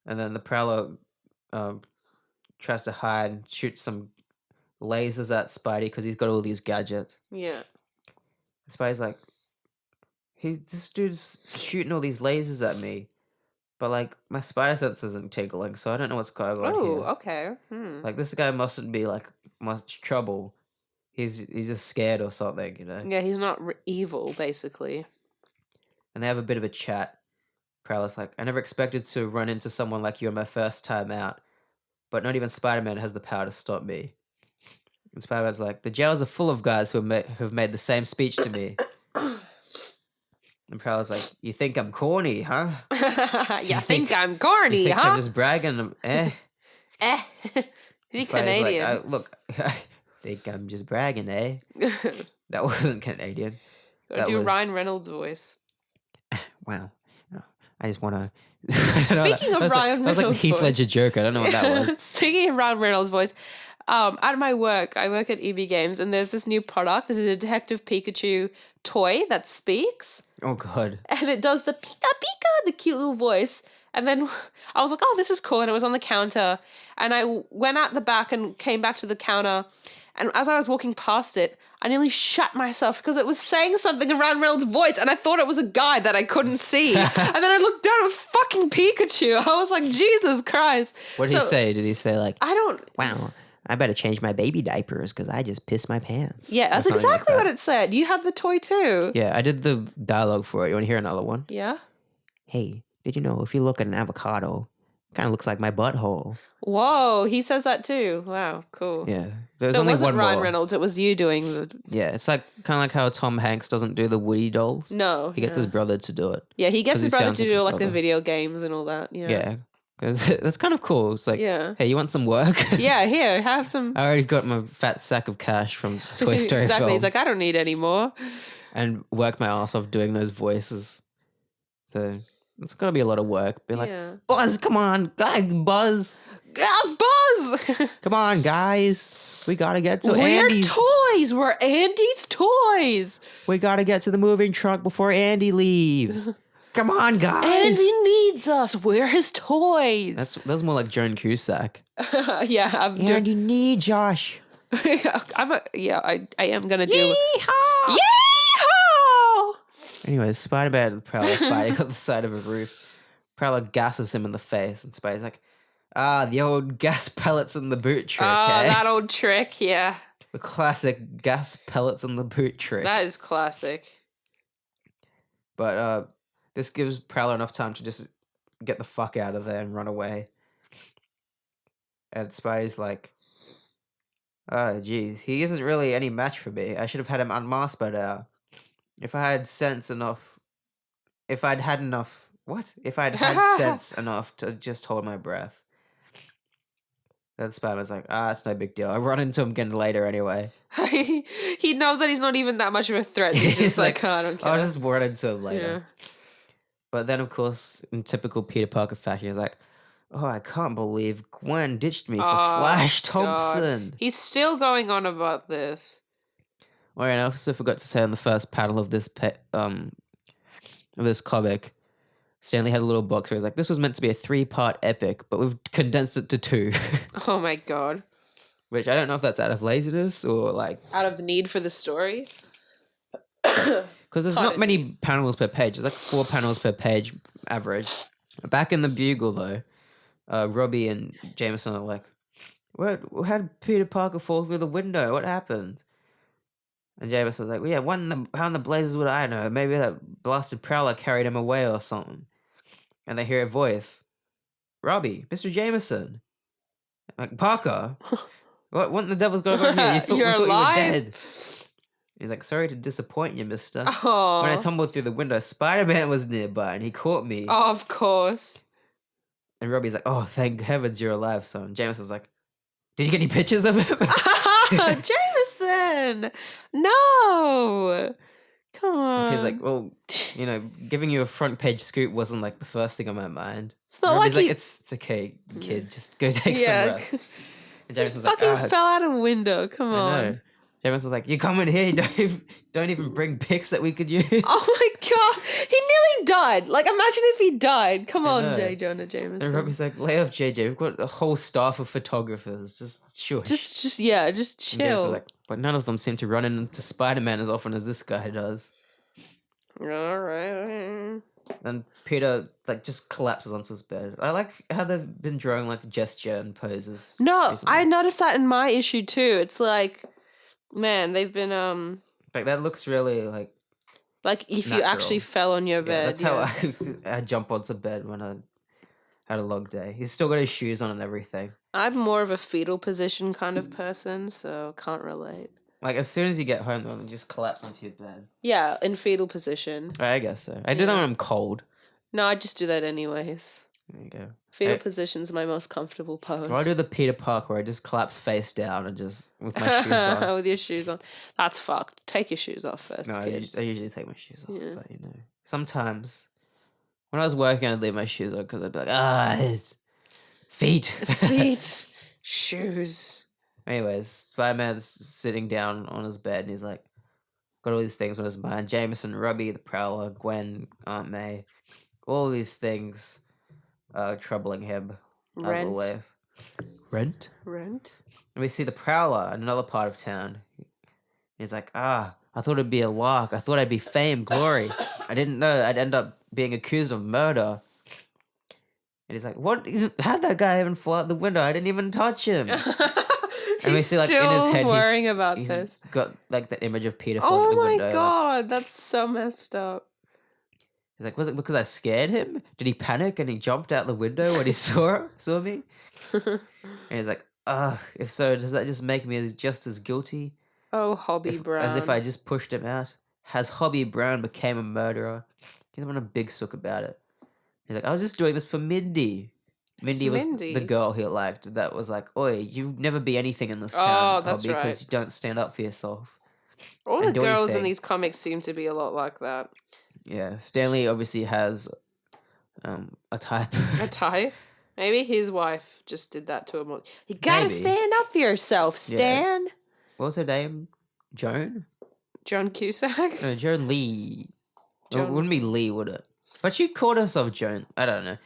And then the Prowler tries to hide and shoot some lasers at Spidey because he's got all these gadgets. Yeah. Spidey's like, this dude's shooting all these lasers at me, but like my spider sense isn't tingling, so I don't know what's going on Oh, here. okay. Like this guy mustn't be like much trouble. He's just scared or something, you know. Yeah, he's not evil, basically. And they have a bit of a chat. Prowler's like, I never expected to run into someone like you on my first time out, but not even Spider-Man has the power to stop me. And Spider-Man's like, the jails are full of guys who have made the same speech to me. And Prowler's like, you think I'm corny, huh? You think I'm corny, You think huh? I'm just bragging? Is he Spider's Canadian? Like, look, I think I'm just bragging, eh? That wasn't Canadian. Gotta do Ryan Reynolds' voice. Wow. I just want to... Speaking of Ryan Reynolds' That was like a Heath Ledger joke. I don't know what that was. Speaking of Ryan Reynolds' voice, at my work, I work at EB Games, and there's this new product. There's a Detective Pikachu toy that speaks. Oh, God. And it does the Pika Pika, the cute little voice. And then I was like, oh, this is cool. And it was on the counter. And I went out the back and came back to the counter. And as I was walking past it, I nearly shut myself because it was saying something in Ryan Reynolds' voice, and I thought it was a guy that I couldn't see. And then I looked down, it was fucking Pikachu. I was like, Jesus Christ. What did he say? Did he say like, I don't... wow, I better change my baby diapers because I just pissed my pants? Yeah, that's Something exactly like what it said. You have the toy too. Yeah, I did the dialogue for it. You want to hear another one? Yeah? Hey, did you know if you look at an avocado, it kind of looks like my butthole? Whoa, he says that too. Wow, cool. Yeah. There's So it only wasn't one Ryan more. Reynolds, it was you doing the... Yeah, it's like kind of like how Tom Hanks doesn't do the Woody dolls. No. He gets his brother to do it. Yeah, he gets 'Cause his he brother sounds to like do his like the brother. video games and all that. Yeah. Because that's kind of cool. It's like, Yeah. hey, you want some work? Yeah, here, have some... I already got my fat sack of cash from Toy Story exactly. films. He's like, I don't need any more. And worked my ass off doing those voices. So it's gonna be a lot of work. Be like, Yeah. Buzz, come on, guys, Buzz, Buzz! come on, guys, we gotta get to We're Andy's. toys! We're Andy's toys! We gotta get to the moving truck before Andy leaves. Come on, guys. Andy needs us. We're his toys. That's more like Joan Cusack. Yeah, I'm doing... Andy needs Josh. I am gonna do... Yeehaw! Yeehaw! Anyways, Spider-Man and Prowler fighting on the side of a roof. Prowler gasses him in the face, and Spider's like, the old gas pellets in the boot trick, Oh, eh? that old trick, yeah. The classic gas pellets in the boot trick. That is classic. But this gives Prowler enough time to just get the fuck out of there and run away. And Spidey's like, geez, he isn't really any match for me. I should have had him unmasked by now. If I had sense enough... If I'd had sense enough to just hold my breath. Then Spider-Man's like, it's no big deal. I run into him again later anyway. He knows that he's not even that much of a threat. He's just like, I don't care. I'll just run into him later. Yeah. But then, of course, in typical Peter Parker fashion, he's like, I can't believe Gwen ditched me for Flash Thompson. He's still going on about this. Well, I also forgot to say on the first panel of this comic, Stanley had a little box where he's like, this was meant to be a 3-part epic, but we've condensed it to 2. Oh my god. Which I don't know if that's out of laziness or like... Out of the need for the story? Because there's not many panels per page. There's like 4 panels per page average. Back in the Bugle, though, Robbie and Jameson are like, how did Peter Parker fall through the window? What happened? And Jameson's like, how in the blazes would I know? Maybe that blasted Prowler carried him away or something. And they hear a voice. Robbie, Mr. Jameson. Like, Parker, what in the devil's going on here? We thought you were dead. He's like, sorry to disappoint you, mister. Oh. When I tumbled through the window, Spider-Man was nearby and he caught me. Oh, of course. And Robbie's like, thank heavens you're alive, son. Jameson's like, did you get any pictures of him? Jameson! No! Come on. He's like, giving you a front page scoop wasn't like the first thing on my mind. It's not Robbie's like it's okay, kid. Just go take some rest. And Jameson's like, fucking fell out a window. Come on. I know. Jameson's like, you come in here, don't even bring pics that we could use. Oh my god, he nearly died. Like, imagine if he died. Come on, know. J. Jonah Jameson. And Robbie's like, lay off JJ. We've got a whole staff of photographers. Just sure. Just And Jameson's chill. like, but none of them seem to run into Spider-Man as often as this guy does. All right. And Peter like just collapses onto his bed. I like how they've been drawing like gesture and poses. No, recently. I noticed that in my issue too. It's like, man, they've been like that looks really like if you natural. actually fell on your bed. That's how I jump onto bed when I had a long day. He's still got his shoes on and everything. I'm more of a fetal position kind of person, so can't relate. Like as soon as you get home, though, you just collapse onto your bed. Yeah, in fetal position. I guess so. I do that when I'm cold. No, I just do that anyways. There you go. Fetal position's my most comfortable pose. Or I do the Peter Parker where I just collapse face down and just with my shoes on. With your shoes on. That's fucked. Take your shoes off first, No, kids. I usually take my shoes off, but you know, sometimes when I was working, I'd leave my shoes on because I'd be like, feet, feet, shoes. Anyways, Spider-Man's sitting down on his bed and he's like, got all these things on his mind: Jameson, Robbie, the Prowler, Gwen, Aunt May, all these things troubling him as always. Rent. And we see the Prowler in another part of town. He's like, I thought it'd be a lark. I thought I'd be fame, glory. I didn't know I'd end up being accused of murder. And he's like, what? How'd that guy even fall out the window? I didn't even touch him. And we see like in his head worrying about he's this. got like the image of Peter falling out the window. Oh my god, that's so messed up. He's like, was it because I scared him? Did he panic and he jumped out the window when he saw me? And he's like, if so, does that just make me just as guilty? Oh, Hobby Brown. As if I just pushed him out. Has Hobby Brown became a murderer? He's on a big sook about it. He's like, I was just doing this for Mindy. Mindy was the girl he liked that was like, oi, you never be anything in this town, that's Hobby, right. because you don't stand up for yourself. All the girls in these comics seem to be a lot like that. Yeah, Stanley obviously has a type. A type? Maybe his wife just did that to him. You gotta stand up for yourself, Stan. Yeah. What was her name? Joan? Joan Cusack? No, Joan Lee. It wouldn't be Lee, would it? But she called herself Joan. I don't know.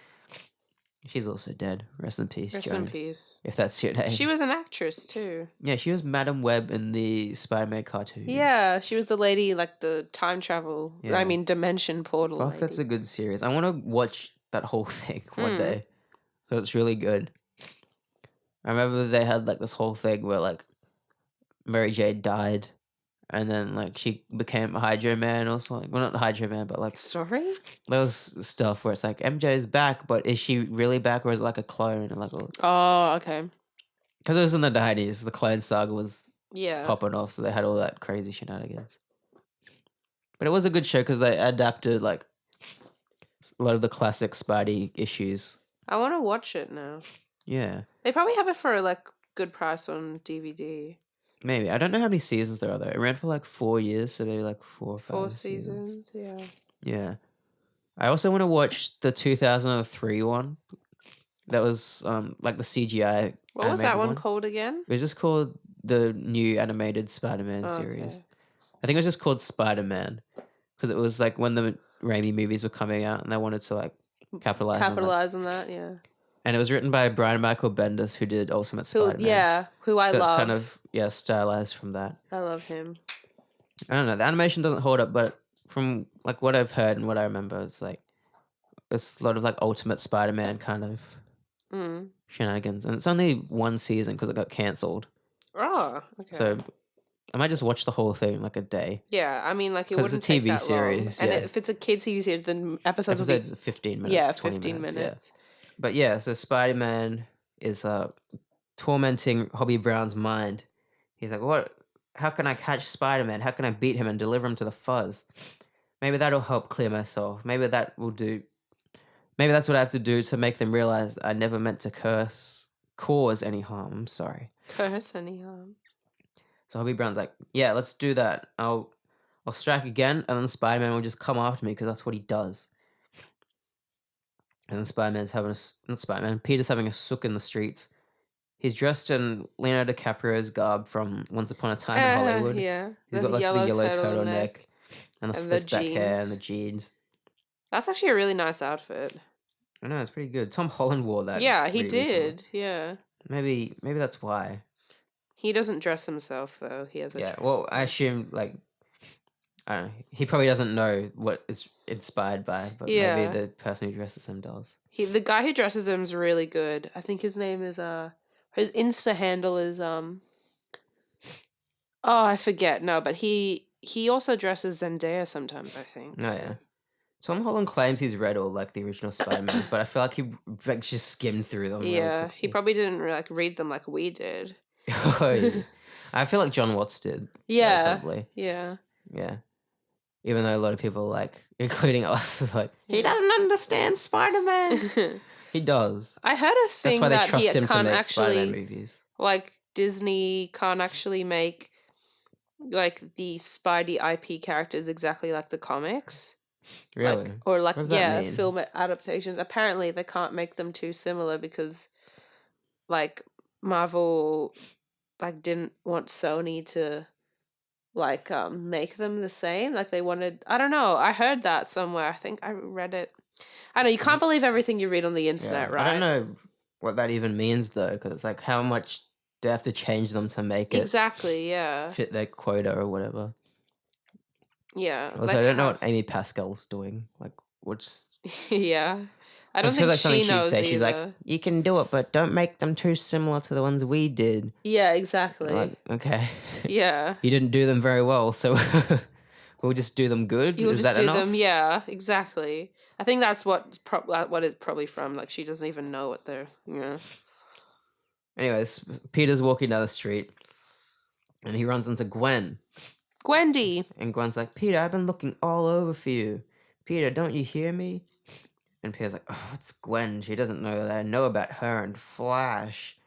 She's also dead. Rest in peace, Rest Joan. in peace. If that's your name. She was an actress, too. Yeah, she was Madam Web in the Spider-Man cartoon. Yeah, she was the lady, like the time travel, dimension portal lady. That's a good series. I want to watch that whole thing one day. So it's really good. I remember they had like this whole thing where like Mary Jane died and then like she became a Hydro Man or something. Well, not Hydro Man, but like... Sorry? There was stuff where it's like MJ's back, but is she really back or is it like a clone? And like okay. Because it was in the 90s. The clone saga was Yeah. popping off, so they had all that crazy shenanigans. But it was a good show because they adapted like a lot of the classic Spidey issues. I want to watch it now. Yeah. They probably have it for like good price on DVD. Maybe. I don't know how many seasons there are though. It ran for like 4 years, so maybe like 4 or 5 4 seasons, yeah. Yeah. I also want to watch the 2003 one. That was like the CGI. What was that one called again? It was just called the new animated Spider-Man series. I think it was just called Spider-Man because it was like when the Raimi movies were coming out and they wanted to like capitalize on that. Yeah. And it was written by Brian Michael Bendis, who did Ultimate Spider-Man. Who I love. So it's kind of stylized from that. I love him. I don't know. The animation doesn't hold up, but from like what I've heard and what I remember, it's like it's a lot of like Ultimate Spider-Man kind of shenanigans, and it's only one season because it got cancelled. Oh, okay. So I might just watch the whole thing in like a day. Yeah, I mean, like it wouldn't it's a TV take that series, long. yeah. And if it's a kids series, then episodes will be 15 minutes. Yeah, 20 15 minutes. Yeah. But yeah, so Spider-Man is tormenting Hobby Brown's mind. He's like, what? How can I catch Spider-Man? How can I beat him and deliver him to the fuzz? Maybe that'll help clear myself. Maybe that will do. Maybe that's what I have to do to make them realize I never meant to cause any harm. I'm sorry. Curse any harm. So Hobby Brown's like, yeah, let's do that. I'll strike again, and then Spider-Man will just come after me because that's what he does. And then Peter's having a sook in the streets. He's dressed in Leonardo DiCaprio's garb from Once Upon a Time in Hollywood. Yeah. He's got like the yellow turtleneck and the slicked back hair and the jeans. That's actually a really nice outfit. I know, it's pretty good. Tom Holland wore that. Yeah, he did. Recently. Yeah. Maybe that's why. He doesn't dress himself though. He has a well, I assume like I don't know. He probably doesn't know what it's inspired by, but Yeah. maybe the person who dresses him does. The guy who dresses him is really good. I think his name is his Insta handle is I forget. No, but he also dresses Zendaya sometimes, I think. Oh yeah. Tom Holland claims he's read all like the original Spider-Mans, but I feel like he like just skimmed through them. Yeah, really he quickly. probably didn't like read them like we did. Oh, yeah. I feel like John Watts did. Yeah. Probably. Yeah. Yeah. Even though a lot of people like, including us, like he doesn't understand Spider-Man. He does. I heard a thing That's why they that trust he him to can't make actually Spider-Man movies. like Disney can't actually make like the Spidey IP characters exactly like the comics. Really? Like, or like What does that mean? film adaptations. Apparently they can't make them too similar because like Marvel like didn't want Sony to like make them the same. Like they wanted, I don't know, I heard that somewhere. I think I read it. I know you can't believe everything you read on the internet, right? I don't know what that even means though, because it's like how much they have to change them to make it Exactly, yeah. fit their quota or whatever. Yeah. Also, like I don't know how- what Amy Pascal's doing. Like, what's yeah. I don't feel think like something she she'd knows say. either. She'd be like, "You can do it, but don't make them too similar to the ones we did." Yeah, exactly. Like, okay, yeah. you didn't do them very well, so we'll just do them good. You'll Is just that do enough? them, yeah, exactly. I think that's what it's probably from. Like she doesn't even know what they're. Yeah. Anyways, Peter's walking down the street, and he runs into Gwen. Gwendy. And Gwen's like, "Peter, I've been looking all over for you. Peter, don't you hear me?" And Peter's like, "Oh, it's Gwen. She doesn't know that I know about her and Flash."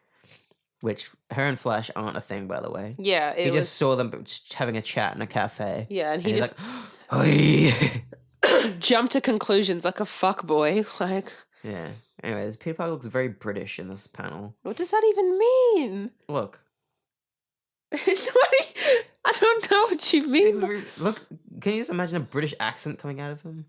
Which, her and Flash aren't a thing, by the way. Yeah, He just saw them having a chat in a cafe. Yeah, and he he's just like, "Oi." jumped to conclusions like a fuck boy. Like, Yeah. Anyways, Peter Parker looks very British in this panel. what does that even mean? Look. I don't know what you mean. Look, can you just imagine a British accent coming out of him?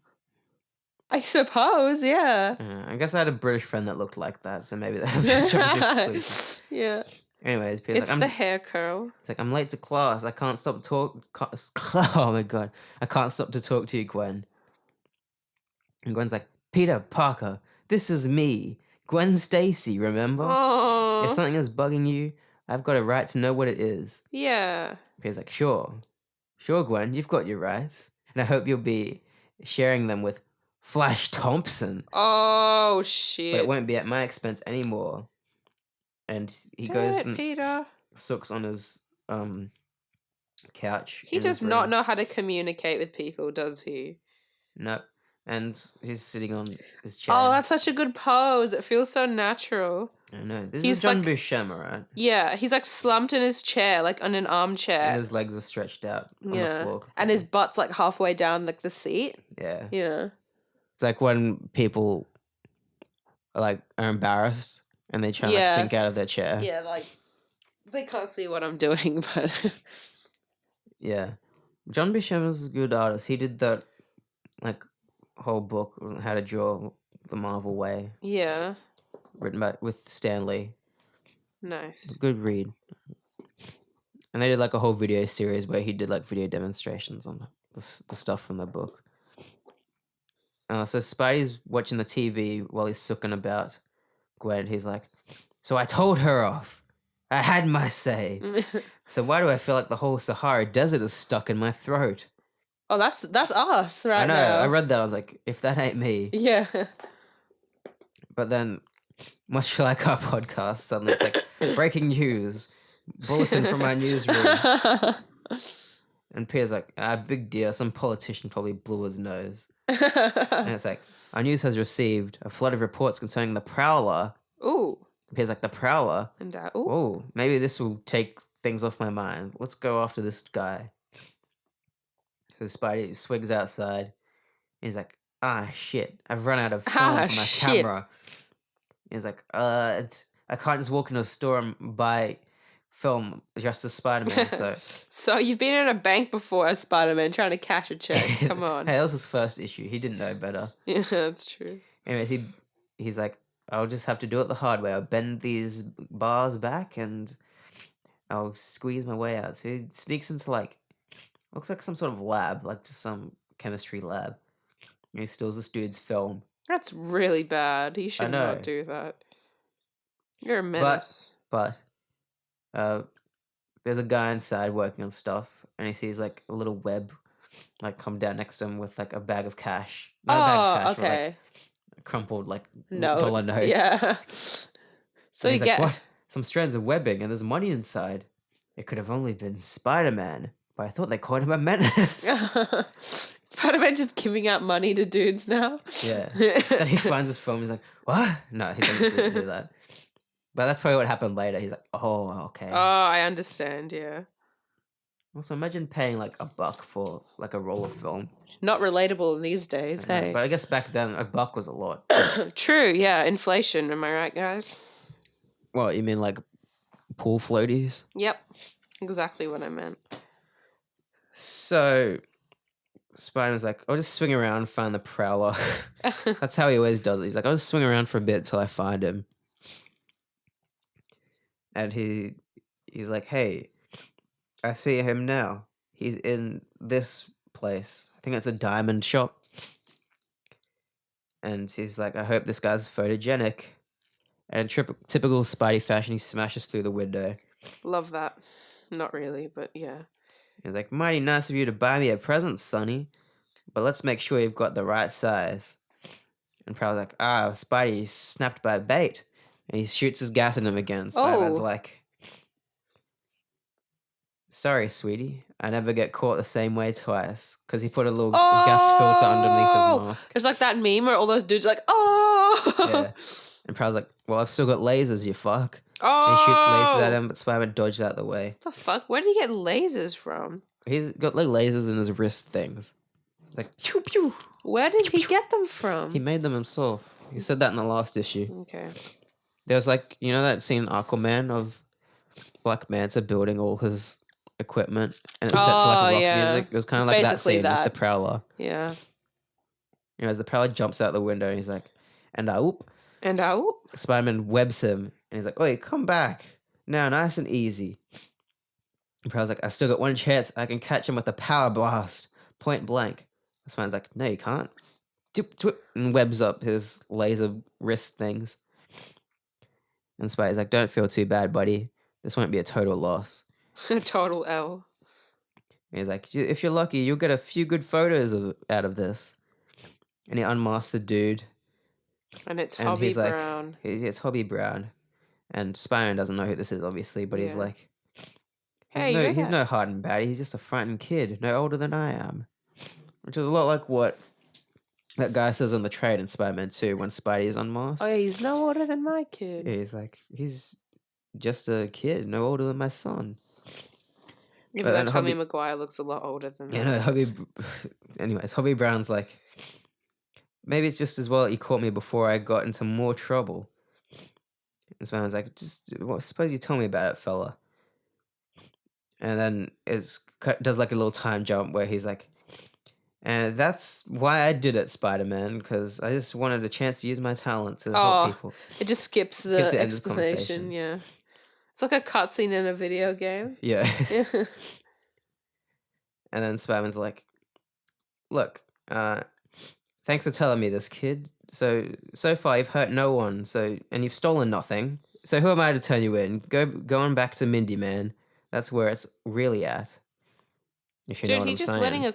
I suppose, yeah. I guess I had a British friend that looked like that, so maybe that was just trying to do conclusions. Yeah. Anyways, Peter's It's like, the hair curl. It's like, "I'm late to class. I can't stop oh my god. I can't stop to talk to you, Gwen." And Gwen's like, "Peter Parker, this is me. Gwen Stacy, remember? If Oh. something is bugging you, I've got a right to know what it is." Yeah. Peter's like, Sure, Gwen, you've got your rights. And I hope you'll be sharing them with Flash Thompson. Oh, shit. But it won't be at my expense anymore." And he Damn goes it, and Peter. sucks on his couch. He in does his not room. know how to communicate with people, does he? Nope. And he's sitting on his chair. Oh, that's such a good pose. It feels so natural. I know. This He's is John like- Buscema, right? Yeah, he's like slumped in his chair, like on an armchair. And his legs are stretched out on the floor. And his butt's like halfway down like the seat. Yeah. Yeah. It's like when people are embarrassed and they try to Yeah. sink out of their chair. Yeah, like they can't see what I'm doing, but Yeah. John Buscema's a good artist. He did that whole book on how to draw the Marvel way, yeah. written by with Stan Lee. It's Nice. a good read. And they did a whole video series where he did video demonstrations on the stuff from the book. So Spidey's watching the TV while he's sooking about Gwen. He's like, "So I told her off. I had my say. So why do I feel like the whole Sahara Desert is stuck in my throat?" Oh, that's us right I know. now. I read that. I was like, if that ain't me. Yeah. But then, much like our podcast, suddenly it's like, breaking news, bulletin from our newsroom. And Peter's like, big deal. Some politician probably blew his nose. And it's like, "Our news has received a flood of reports concerning the Prowler." Ooh. Peter's like, "The Prowler? And ooh. Oh, maybe this will take things off my mind. Let's go after this guy." So Spidey swigs outside. He's like, "Shit, I've run out of film for my shit. camera." He's like, I can't just walk into a store and buy film dressed as Spider-Man, so... So you've been in a bank before as Spider-Man trying to cash a check. Come on. Hey, that was his first issue. He didn't know better. Yeah, that's true. Anyways, he's like, "I'll just have to do it the hard way. I'll bend these bars back and I'll squeeze my way out." So he sneaks into Looks like some sort of lab, like just some chemistry lab. And he steals this dude's film. That's really bad. You should know. not do that. You're a menace. But there's a guy inside working on stuff, and he sees like a little web like come down next to him with like a bag of cash. Not a bag of cash, but okay. like crumpled like No. dollar notes. Yeah. So And you he's get like, what? Some strands of webbing, and there's money inside. It could have only been Spider-Man, but I thought they called him a menace. Spider-Man just giving out money to dudes now. Yeah. Then he finds his phone. He's like, what? No, he doesn't do that. But that's probably what happened later. He's like, oh, okay. Oh, I understand. Yeah. Also, imagine paying like $1 for like a roll of film. Not relatable in these days. I know, Hey. but I guess back then $1 was a lot. True. Yeah. Inflation. Am I right, guys? What, you mean like pool floaties? Yep. Exactly what I meant. So Spider-Man's like, I'll just swing around and find the Prowler. That's how he always does it. He's like, I'll just swing around for a bit till I find him. And he's like, hey, I see him now. He's in this place. I think it's a diamond shop. And he's like, I hope this guy's photogenic. And in typical Spidey fashion, he smashes through the window. Love that. Not really, but yeah. He's like, mighty nice of you to buy me a present, Sonny. But let's make sure you've got the right size. And Prowler's like, Spidey snapped by bait. And he shoots his gas at him again. Spider-Man's like, sorry, sweetie. I never get caught the same way twice. Because he put a little gas filter underneath his mask. There's like that meme where all those dudes are like, oh! Yeah. And Prowler's like, well, I've still got lasers, you fuck. Oh! And he shoots lasers at him, but Spider-Man dodged out the way. What the fuck? Where did he get lasers from? He's got like lasers in his wrist things. Like, pew, pew. Where did he get them from? He made them himself. He said that in the last issue. Okay. There was like, you know that scene in Aquaman of Black Manta building all his equipment and it's set to like rock music? It was kind of like that scene with the Prowler. Yeah. You know, as the Prowler jumps out the window and he's like, and whoop. And out? Spider-Man webs him and he's like, wait, come back. Now, nice and easy. And Prowler's like, I've still got one chance. I can catch him with a power blast. Point blank. Spider-Man's like, no, you can't. And webs up his laser wrist things. And Spidey's like, don't feel too bad, buddy. This won't be a total loss. Total L. And he's like, if you're lucky, you'll get a few good photos out of this. And he unmasks the dude. And it's Hobby Brown. It's Hobby Brown. And Spider-Man doesn't know who this is, obviously, but he's like, he's no hardened baddie. He's just a frightened kid, no older than I am. Which is a lot like what that guy says on the trade in Spider-Man 2 when Spidey is unmasked. Oh, yeah, he's no older than my kid. Yeah, he's like, he's just a kid, no older than my son. Even though Tommy Maguire looks a lot older than that. Anyways, Hobby Brown's like, maybe it's just as well that you caught me before I got into more trouble. And Spider-Man's like, suppose you tell me about it, fella. And then does like a little time jump where he's like, and that's why I did it, Spider-Man, because I just wanted a chance to use my talent to help people. It just skips the explanation, yeah. It's like a cutscene in a video game. Yeah. And then Spider-Man's like, look, thanks for telling me this, kid. So far you've hurt no one, and you've stolen nothing. So who am I to turn you in? Go on back to Mindy, man. That's where it's really at. If you know what I'm saying. Dude, he's just letting a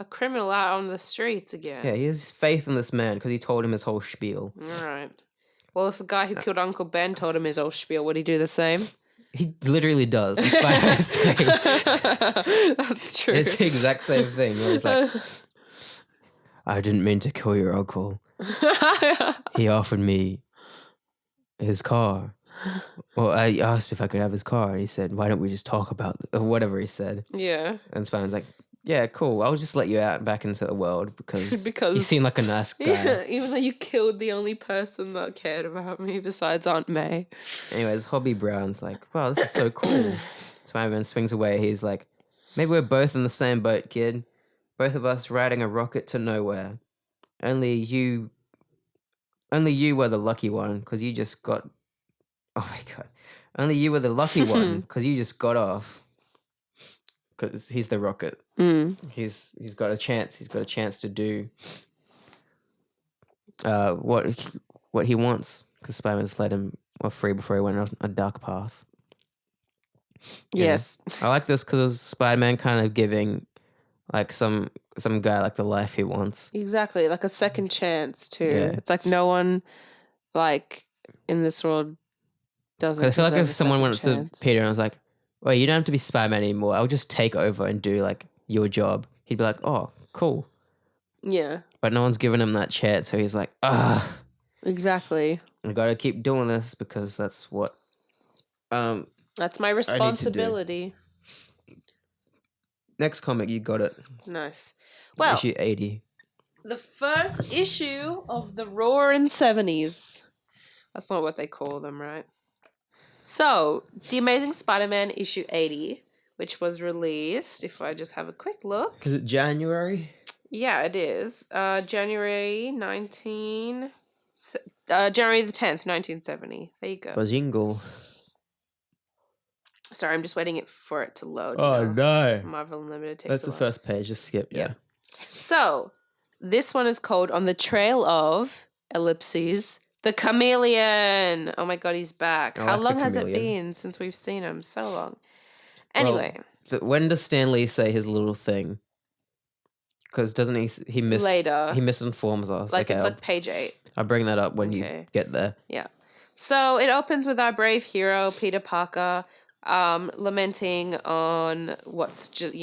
criminal out on the streets again. Yeah, he has faith in this man because he told him his whole spiel. All right. Well, if the guy who killed Uncle Ben told him his whole spiel, would he do the same? He literally does. In Spider-Man 3. That's true. It's the exact same thing. Where he's like, I didn't mean to kill your uncle. He offered me his car. Well, I asked if I could have his car, and he said, why don't we just talk about whatever he said. Yeah. And Spider-Man's like, yeah, cool. I'll just let you out back into the world because you seem like a nice guy. Yeah, even though you killed the only person that cared about me besides Aunt May. Anyways, Hobby Brown's like, wow, this is so cool. Spider-Man swings away. He's like, maybe we're both in the same boat, kid. Both of us riding a rocket to nowhere. Only you were the lucky one because you just got... Oh my God. Only you were the lucky one because you just got off. because he's the Rocket. He's got a chance. He's got a chance to do what he wants, because Spider-Man's let him off free before he went on a dark path. Yes. I like this because Spider-Man kind of giving like some guy like the life he wants. Exactly, like a second chance too. Yeah. It's like no one like in this world doesn't. 'Cause I feel like deserve if a someone second went chance. to Peter and was like, "Well, you don't have to be Spider-Man anymore. I'll just take over and do like your job," he'd be like, "Oh, cool." Yeah, But no one's given him that chance, so he's like, "Ah, exactly. I gotta keep doing this because that's what That's my responsibility. Next comic, you got it. Nice. Well, Issue 80. the first issue of the Roaring 70s. That's not what they call them, right? So, The Amazing Spider-Man issue 80, which was released, if I just have a quick look. Is it January? Yeah, it is. January the 10th, 1970. There you go. Bajingle. Sorry, I'm just waiting for it to load. Oh, no. Marvel Unlimited takes That's a the while. first page. Just skip, yeah. So, this one is called On the Trail of ellipses, the Chameleon. Oh my god, he's back. I How like the long has it Chameleon. been since we've seen him? So long. Anyway, When does Stan Lee say his little thing? Because doesn't he later. He misinforms us. Like Okay, it's like page 8. I'll bring that up when Okay. you get there. Yeah. So it opens with our brave hero, Peter Parker, lamenting on what's just,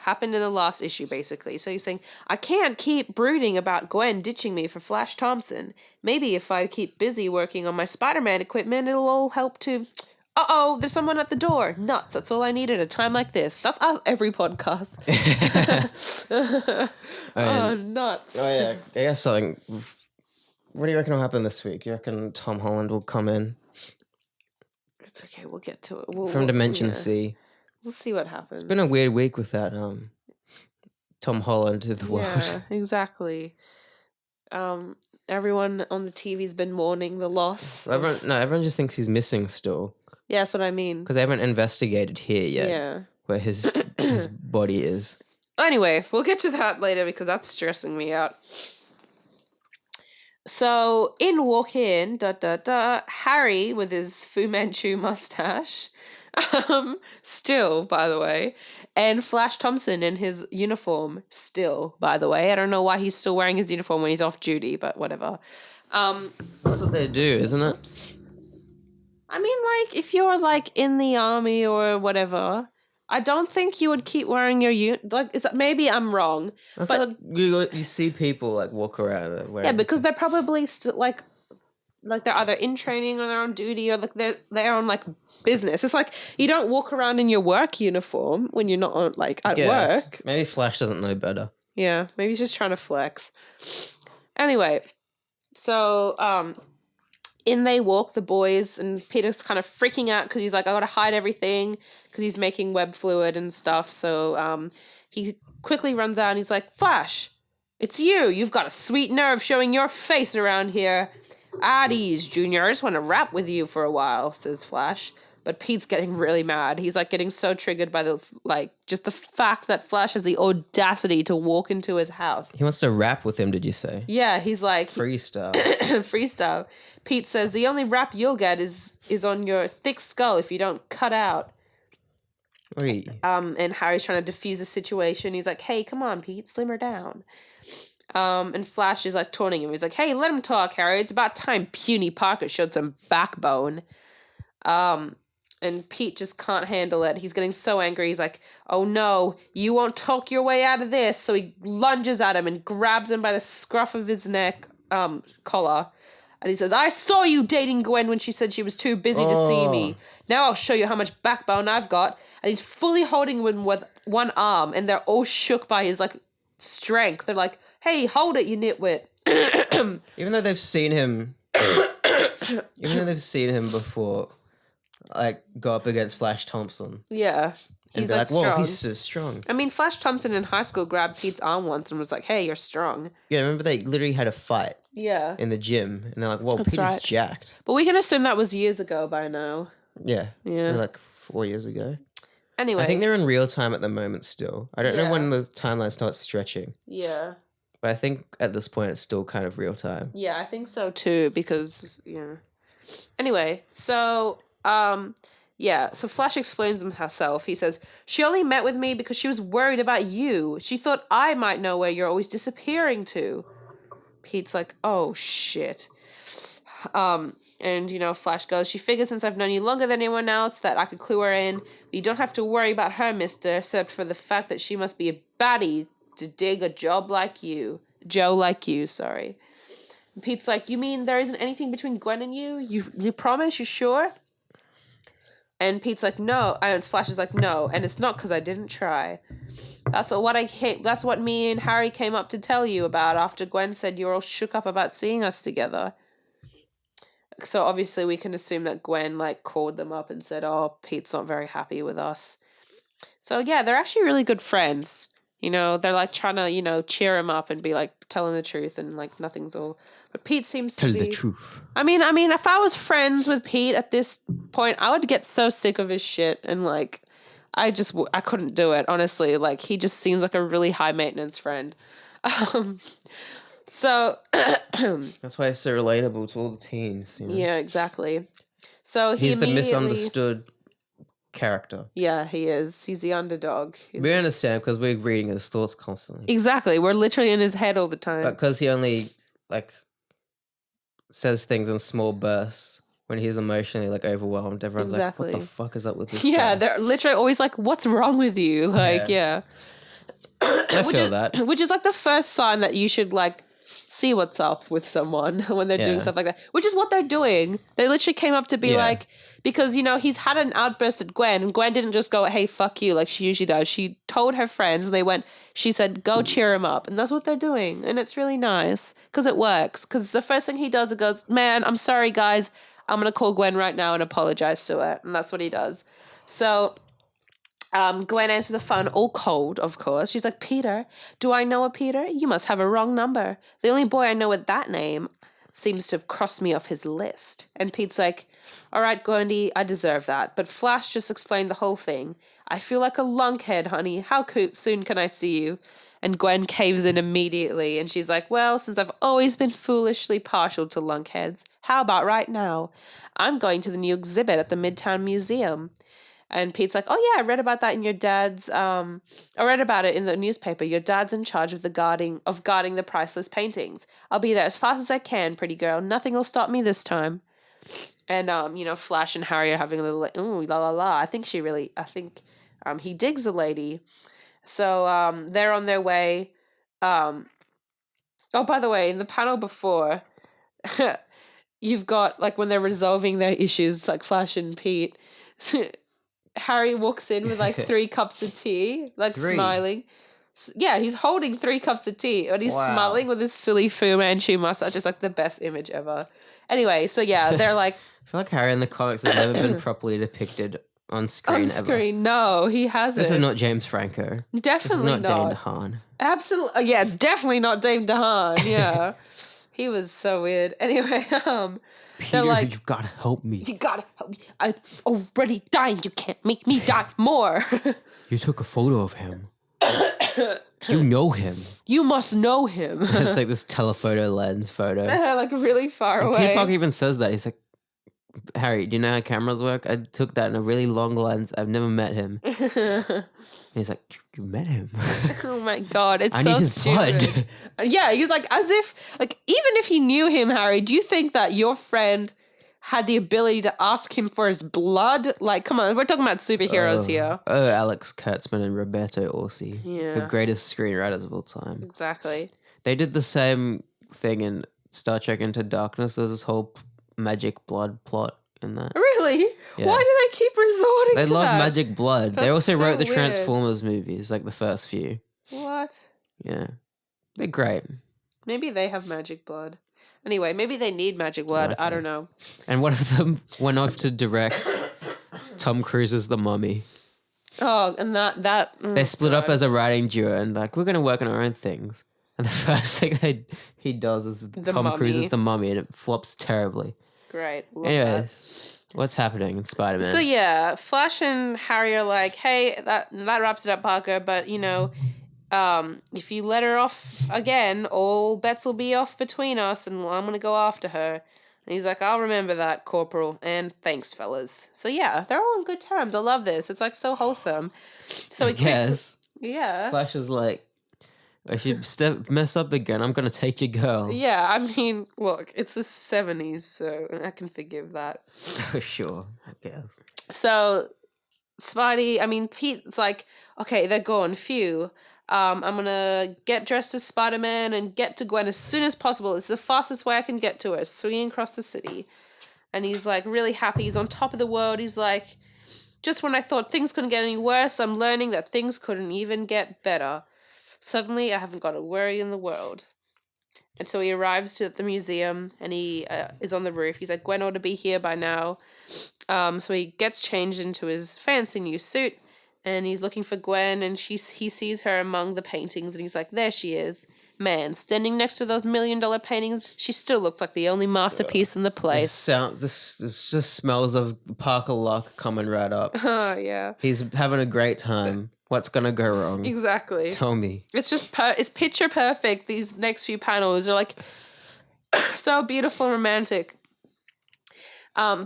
happened in the last issue, basically. So he's saying, I can't keep brooding about Gwen ditching me for Flash Thompson. Maybe if I keep busy working on my Spider-Man equipment, it'll all help to... Uh-oh, there's someone at the door. Nuts. That's all I need at a time like this. That's us every podcast. Oh, nuts. Oh, yeah. I guess something... What do you reckon will happen this week? You reckon Tom Holland will come in? It's okay. We'll get to it. From Dimension yeah. C. We'll see what happens. It's been a weird week with that Tom Holland to the world. Yeah, exactly. Everyone on the TV's been mourning the loss. Everyone just thinks he's missing still. Yeah, that's what I mean. Because they haven't investigated here yet. Yeah. Where his body is. Anyway, we'll get to that later because that's stressing me out. So, in walk in, Harry with his Fu Manchu mustache, still, by the way, and Flash Thompson in his uniform, still, by the way. I don't know why he's still wearing his uniform when he's off duty, but whatever. That's what they do, isn't it? I mean, like, if you're, like, in the army or whatever, I don't think you would keep wearing your maybe I'm wrong. I feel like you see people, like, walk around wearing... Yeah, because they're probably still, like they're either in training or they're on duty or, like, they're on, like, business. It's like, you don't walk around in your work uniform when you're not, on, like, at work. Maybe Flash doesn't know better. Yeah, maybe he's just trying to flex. Anyway, so, in they walk, the boys, and Peter's kind of freaking out because he's like, I gotta hide everything because he's making web fluid and stuff. So he quickly runs out and he's like, Flash, it's you. You've got a sweet nerve showing your face around here. Addies, Junior, I just want to rap with you for a while, says Flash. But Pete's getting really mad. He's like getting so triggered by just the fact that Flash has the audacity to walk into his house. He wants to rap with him, did you say? Yeah, he's like... Freestyle. Freestyle. Pete says, the only rap you'll get is on your thick skull if you don't cut out. Wait. And Harry's trying to defuse the situation. He's like, hey, come on, Pete, slim her down. And Flash is like taunting him. He's like, hey, let him talk, Harry. It's about time puny Parker showed some backbone. And Pete just can't handle it. He's getting so angry. He's like, oh no, you won't talk your way out of this. So he lunges at him and grabs him by the scruff of his neck collar. And he says, I saw you dating Gwen when she said she was too busy to see me. Now I'll show you how much backbone I've got. And he's fully holding him with one arm. And they're all shook by his, like, strength. They're like, hey, hold it, you nitwit. Even though they've seen him... before... like, go up against Flash Thompson. Yeah. He's and be like whoa, strong. he's so strong. I mean, Flash Thompson in high school grabbed Pete's arm once and was like, hey, you're strong. Yeah, remember they literally had a fight Yeah. in the gym. And they're like, whoa, That's Peter's right. jacked. But we can assume that was years ago by now. Yeah. Yeah. Like 4 years ago. Anyway. I think they're in real time at the moment still. I don't know when Yeah. the timeline starts stretching, Yeah. but I think at this point it's still kind of real time. Yeah, I think so too, because Anyway, so so Flash explains herself. He says, "She only met with me because she was worried about you. She thought I might know where you're always disappearing to." Pete's like, "Oh shit." And Flash goes, "She figures since I've known you longer than anyone else that I could clue her in. But you don't have to worry about her, mister, except for the fact that she must be a baddie to dig a job like you. Joe like you, sorry." And Pete's like, "You mean there isn't anything between Gwen and you? You promise? You sure?" And Pete's like, "No." And Flash is like, "No. And it's not because I didn't try. That's what me and Harry came up to tell you about after Gwen said you were all shook up about seeing us together." So obviously we can assume that Gwen called them up and said, "Oh, Pete's not very happy with us." So yeah, they're actually really good friends. They're trying to, cheer him up and be telling the truth and nothing's all. But Pete seems to be. Tell the truth. I mean, if I was friends with Pete at this point, I would get so sick of his shit and I couldn't do it, honestly. He just seems like a really high maintenance friend. So That's why it's so relatable to all the teens. yeah, exactly. So He's the misunderstood character. Yeah, he is. He's the underdog. We understand because we're reading his thoughts constantly. Exactly. We're literally in his head all the time. But because he only says things in small bursts when he's emotionally overwhelmed, everyone's like, "What the fuck is up with this?" Yeah, guy? they're literally always like, "What's wrong with you?" Yeah. I feel that. Which is the first sign that you should see what's up with someone when they're doing stuff like that. Which is what they're doing. They literally came up to be because he's had an outburst at Gwen, and Gwen didn't just go, "Hey, fuck you," like she usually does. She told her friends, and she said, "Go cheer him up," and that's what they're doing, and it's really nice because it works. Because the first thing he does, it goes, "Man, I'm sorry, guys. I'm gonna call Gwen right now and apologize to her," and that's what he does. So. Gwen answers the phone all cold, of course. She's like, "Peter, do I know a Peter? You must have a wrong number. The only boy I know with that name seems to have crossed me off his list." And Pete's like, "All right, Gwendy, I deserve that." But Flash just explained the whole thing. "I feel like a lunkhead, honey. How soon can I see you?" And Gwen caves in immediately. And she's like, "Well, since I've always been foolishly partial to lunkheads, how about right now? I'm going to the new exhibit at the Midtown Museum." And Pete's like, "Oh yeah, I read about that in your dad's. I read about it in the newspaper. Your dad's in charge of guarding the priceless paintings. I'll be there as fast as I can, pretty girl. Nothing will stop me this time." And Flash and Harry are having a little ooh la la la. I think he digs the lady. So they're on their way. Oh, by the way, in the panel before, you've got when they're resolving their issues, Flash and Pete. Harry walks in with 3 cups of tea, 3? Smiling. Yeah, he's holding 3 cups of tea and he's smiling with his silly Fu Manchu mustache. It's the best image ever. Anyway, so yeah, they're I feel like Harry in the comics has never been properly depicted on screen on screen. No, he hasn't. This is not James Franco. Definitely this is not Dane DeHaan. Absolutely. Yeah, it's definitely not Dame DeHaan. Yeah. He was so weird. Anyway, Peter, you gotta help me. You gotta help me. I'm already dying. You can't make me die more. You took a photo of him. You know him. You must know him. It's this telephoto lens photo. Really far and away. Peter even says that. He's like, "Harry, do you know how cameras work? I took that in a really long lens. I've never met him." And he's like, "You met him?" Oh my God, it's I so need his stupid. blood. Yeah, he's as if, even if he knew him, Harry, do you think that your friend had the ability to ask him for his blood? Come on, we're talking about superheroes here. Oh, Alex Kurtzman and Roberto Orsi. Yeah. The greatest screenwriters of all time. Exactly. They did the same thing in Star Trek Into Darkness. There's this whole magic blood plot in that. Really? Yeah. Why do they keep resorting They to love that? magic blood. They That's also so wrote the weird. Transformers movies, the first few. What? Yeah. They're great. Maybe they have magic blood. Anyway, maybe they need magic blood. I don't know. And one of them went off to direct Tom Cruise's The Mummy. Oh, and that They split up as a writing duo and we're going to work on our own things. And the first thing he does is Tom Mummy. Cruise's The Mummy and it flops terribly. Great. Love Anyways, What's happening in Spider-Man? So yeah, Flash and Harry are like, hey, that wraps it up, Parker, but you know, if you let her off again, all bets will be off between us, and I'm gonna go after her. And he's like, I'll remember that, Corporal, and thanks, fellas. So yeah, they're all on good terms. I love this. It's like so wholesome. So I he quickly, guess. yeah. Flash is like, if you mess up again, I'm gonna take your girl. Yeah, I mean, look, it's the 70s, so I can forgive that. Sure, I guess. So, Pete's like, okay, they're gone, phew. I'm gonna get dressed as Spider-Man and get to Gwen as soon as possible. It's the fastest way I can get to her, swinging across the city. And he's like really happy. He's on top of the world. He's like, just when I thought things couldn't get any worse, I'm learning that things couldn't even get better. Suddenly, I haven't got a worry in the world. And so he arrives at the museum and he is on the roof. He's like, Gwen ought to be here by now. So he gets changed into his fancy new suit and he's looking for Gwen and he sees her among the paintings and he's like, there she is. Man, standing next to those $1 million paintings, she still looks like the only masterpiece in the place. This just smells of Parker Locke coming right up. Oh, yeah. He's having a great time. What's gonna go wrong? Exactly. Tell me. It's just it's picture perfect. These next few panels are like so beautiful and romantic.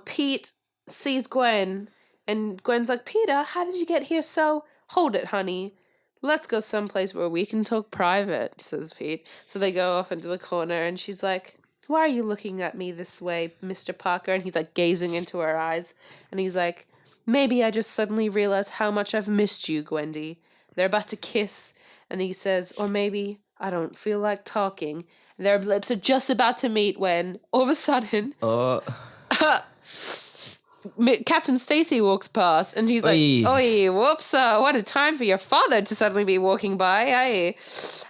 Pete sees Gwen and Gwen's like, Peter, how did you get here? So hold it, honey. Let's go someplace where we can talk private, says Pete. So they go off into the corner and she's like, why are you looking at me this way, Mr. Parker? And he's like gazing into her eyes and he's like, maybe I just suddenly realized how much I've missed you, Gwendy. They're about to kiss, and he says, or maybe I don't feel like talking. And their lips are just about to meet when, all of a sudden, Captain Stacy walks past, and he's like, oi, whoops, what a time for your father to suddenly be walking by, eh?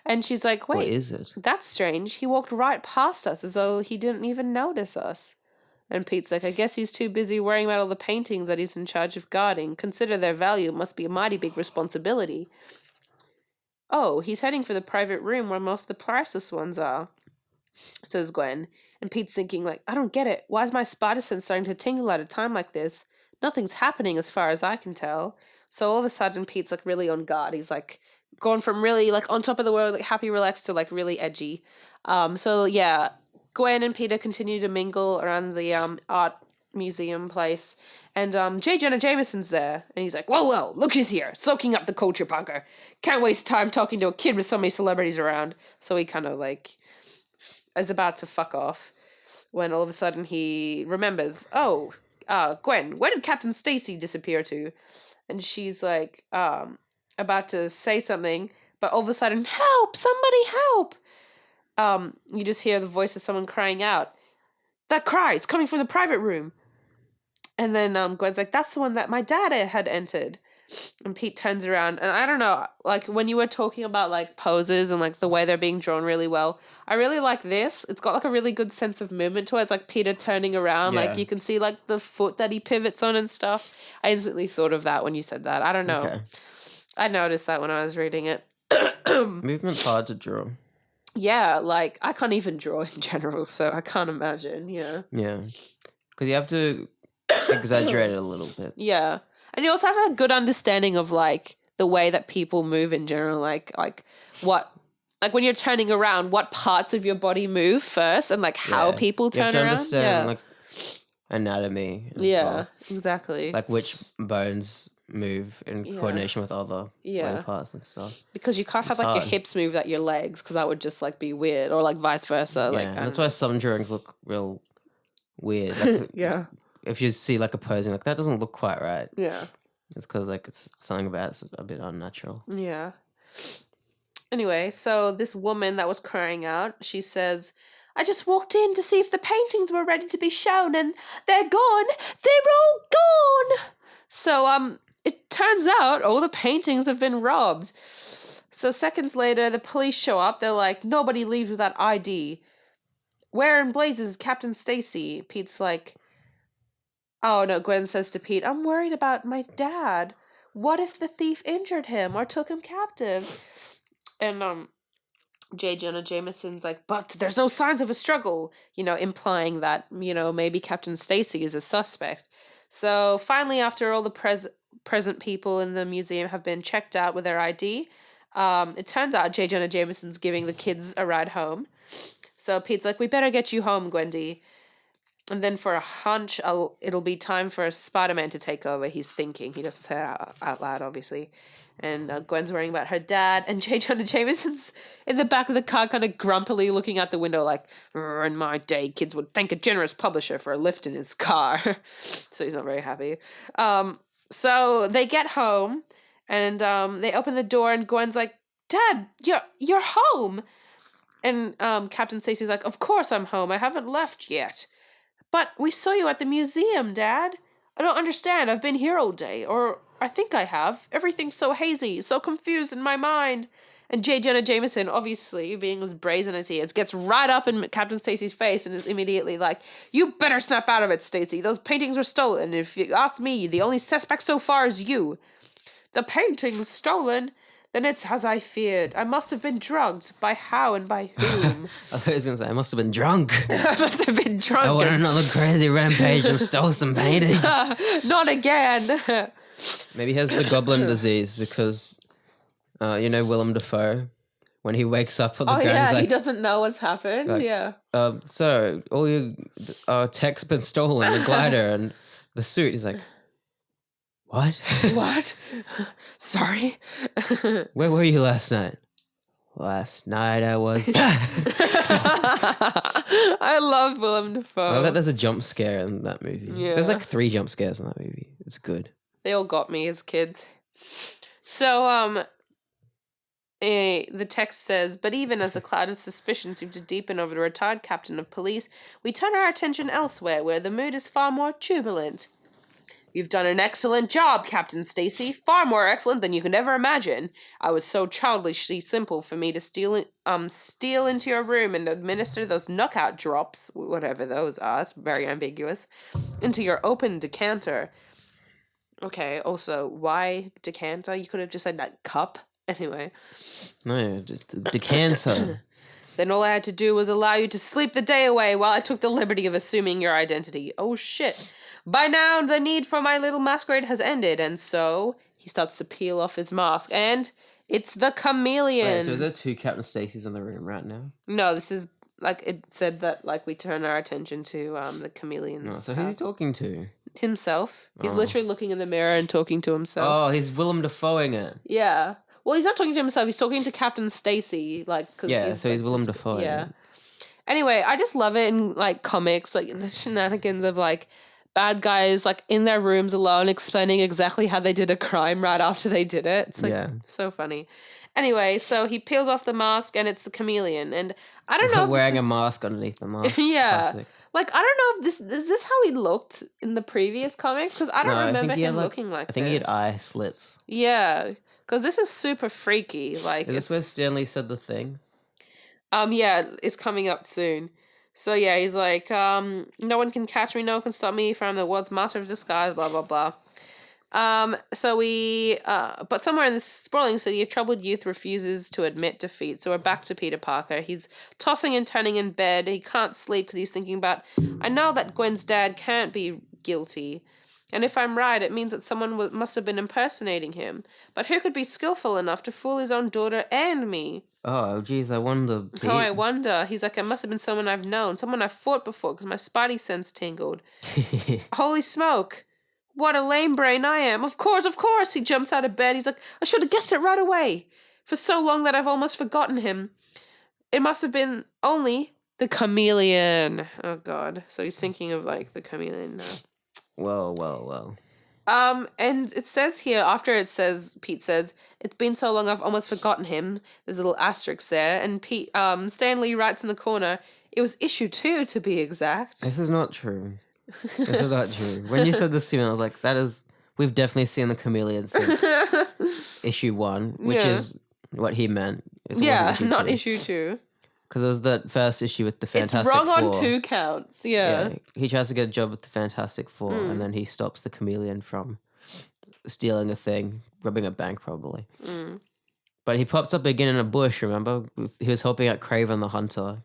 And she's like, wait, what is it? That's strange. He walked right past us as though he didn't even notice us. And Pete's like, I guess he's too busy worrying about all the paintings that he's in charge of guarding. Consider their value must be a mighty big responsibility. Oh, he's heading for the private room where most of the priceless ones are, says Gwen. And Pete's thinking, like, I don't get it. Why is my spider sense starting to tingle at a time like this? Nothing's happening as far as I can tell. So all of a sudden, Pete's, like, really on guard. He's, like, gone from really, like, on top of the world, like, happy, relaxed to, like, really edgy. So, yeah, Gwen and Peter continue to mingle around the art museum place. And J. Jonah Jameson's there. And he's like, whoa, look who's here. Soaking up the culture, Parker. Can't waste time talking to a kid with so many celebrities around. So he kind of, like, is about to fuck off when all of a sudden he remembers, Gwen, where did Captain Stacy disappear to? And she's, like, about to say something, but all of a sudden, help! Somebody help! You just hear the voice of someone crying out. That cry, it's coming from the private room. And then Gwen's like, that's the one that my dad had entered. And Pete turns around, and I don't know, like, when you were talking about, like, poses and, like, the way they're being drawn really well, I really like this. It's got, like, a really good sense of movement to it. It's, like, Peter turning around. Yeah. Like, you can see, like, the foot that he pivots on and stuff. I instantly thought of that when you said that. I don't know. Okay. I noticed that when I was reading it. Movement's hard to draw. Yeah, like, I can't even draw in general, so I can't imagine, yeah. Yeah. Because you have to exaggerate it a little bit. Yeah. And you also have a good understanding of, like, the way that people move in general, like what, like, when you're turning around, what parts of your body move first and, like, how people turn around. You have to understand, like, anatomy as well. Exactly. Like, which bones move in coordination with other body parts and stuff. Because you can't have, like, your hips move at your legs, because that would just, like, be weird, or, like, vice versa. Yeah, like, and that's why some drawings look real weird. Like, yeah. If you see, like, a posing, like, that doesn't look quite right. Yeah. It's because, like, it's something about it's a bit unnatural. Yeah. Anyway, so this woman that was crying out, she says, I just walked in to see if the paintings were ready to be shown, and they're gone. They're all gone. So, it turns out all the paintings have been robbed. So seconds later, the police show up. They're like, nobody leaves without ID. Where in blazes is Captain Stacy? Pete's like, oh no, Gwen says to Pete, I'm worried about my dad. What if the thief injured him or took him captive? And J. Jonah Jameson's like, but there's no signs of a struggle, you know, implying that, you know, maybe Captain Stacy is a suspect. So finally, after all the present people in the museum have been checked out with their ID, it turns out J. Jonah Jameson's giving the kids a ride home. So Pete's like, we better get you home, Gwendy. And then for a hunch, it'll be time for Spider-Man to take over. He's thinking. He doesn't say it out loud, obviously. And Gwen's worrying about her dad. And J. Jonah Jameson's in the back of the car kind of grumpily looking out the window like, in my day, kids would thank a generous publisher for a lift in his car. So he's not very happy. So they get home and they open the door and Gwen's like, Dad, you're home. And Captain Stacy's like, of course I'm home. I haven't left yet. But we saw you at the museum, Dad. I don't understand. I've been here all day. Or I think I have. Everything's so hazy, so confused in my mind. And J. Jonah Jameson, obviously, being as brazen as he is, gets right up in Captain Stacy's face and is immediately like, you better snap out of it, Stacy. Those paintings were stolen. If you ask me, the only suspect so far is you. The paintings stolen? Then it's as I feared. I must have been drugged. By how and by whom? I thought he was going to say, I must have been drunk. I must have been drunk. I went on another crazy rampage and stole some paintings. Not again. Maybe he has the goblin disease because, Willem Dafoe, when he wakes up on the ground, he's like, he doesn't know what's happened. like, yeah. So all your tech's been stolen, the glider and the suit. He's like, what? What? Sorry. Where were you last night? Last night I was. I love Willem Dafoe. I love that there's a jump scare in that movie. Yeah. There's like 3 jump scares in that movie. It's good. They all got me as kids. So, the text says, but even as the cloud of suspicion seemed to deepen over the retired captain of police, we turn our attention elsewhere, where the mood is far more turbulent. You've done an excellent job, Captain Stacy. Far more excellent than you could ever imagine. I was so childishly simple for me to steal into your room and administer those knockout drops, whatever those are, it's very ambiguous, into your open decanter. Okay, also, why decanter? You could have just said that cup. Anyway. No, decanter. Then all I had to do was allow you to sleep the day away while I took the liberty of assuming your identity. Oh, shit. By now, the need for my little masquerade has ended, and so he starts to peel off his mask, and it's the Chameleon. Wait, so is there 2 Captain Stacys in the room right now? No, this is, like, it said that, like, we turn our attention to the Chameleon's No, so who's he house. talking to? Himself. He's Oh. literally looking in the mirror and talking to himself. Oh, he's Willem Dafoeing it. Yeah. Well, he's not talking to himself. He's talking to Captain Stacy, like, cause Yeah, he's, so he's like, Willem Dafoe. Yeah. Anyway, I just love it in like comics, like the shenanigans of like bad guys like in their rooms alone explaining exactly how they did a crime right after they did it. It's like so funny. Anyway, so he peels off the mask and it's the Chameleon, and I don't know if wearing a mask underneath the mask. Yeah. Classic. Like I don't know if this is this how he looked in the previous comics, because I don't remember him looking like I think he had eye slits. Yeah, because this is super freaky. Like, Is this where Stanley said the thing? Yeah, it's coming up soon. So yeah, he's like, no one can catch me, no one can stop me from the world's master of disguise, blah blah blah. But somewhere in this sprawling city, a troubled youth refuses to admit defeat. So we're back to Peter Parker. He's tossing and turning in bed. He can't sleep because he's thinking about, I know that Gwen's dad can't be guilty. And if I'm right, it means that someone must have been impersonating him. But who could be skillful enough to fool his own daughter and me? Oh, geez, I wonder. Pete. Oh, I wonder. He's like, it must have been someone I've known, someone I've fought before because my spidey sense tingled. Holy smoke. What a lame brain I am. Of course. He jumps out of bed. He's like, I should have guessed it right away. For so long that I've almost forgotten him. It must have been only the Chameleon. Oh, God. So he's thinking of, like, the Chameleon now. Well. And it says here, after Pete says, it's been so long I've almost forgotten him. There's a little asterisk there. And Stanley writes in the corner, it was issue 2 to be exact. This is not true. This is not true. When you said this to me, I was like, we've definitely seen the Chameleon since issue 1, which is what he meant. It wasn't not 2. issue 2. Because it was that first issue with the Fantastic Four. It's wrong Four. on 2 counts, yeah. He tries to get a job with the Fantastic Four, and then he stops the Chameleon from stealing a thing, robbing a bank probably. But he pops up again in a bush, remember? He was helping out Kraven the Hunter.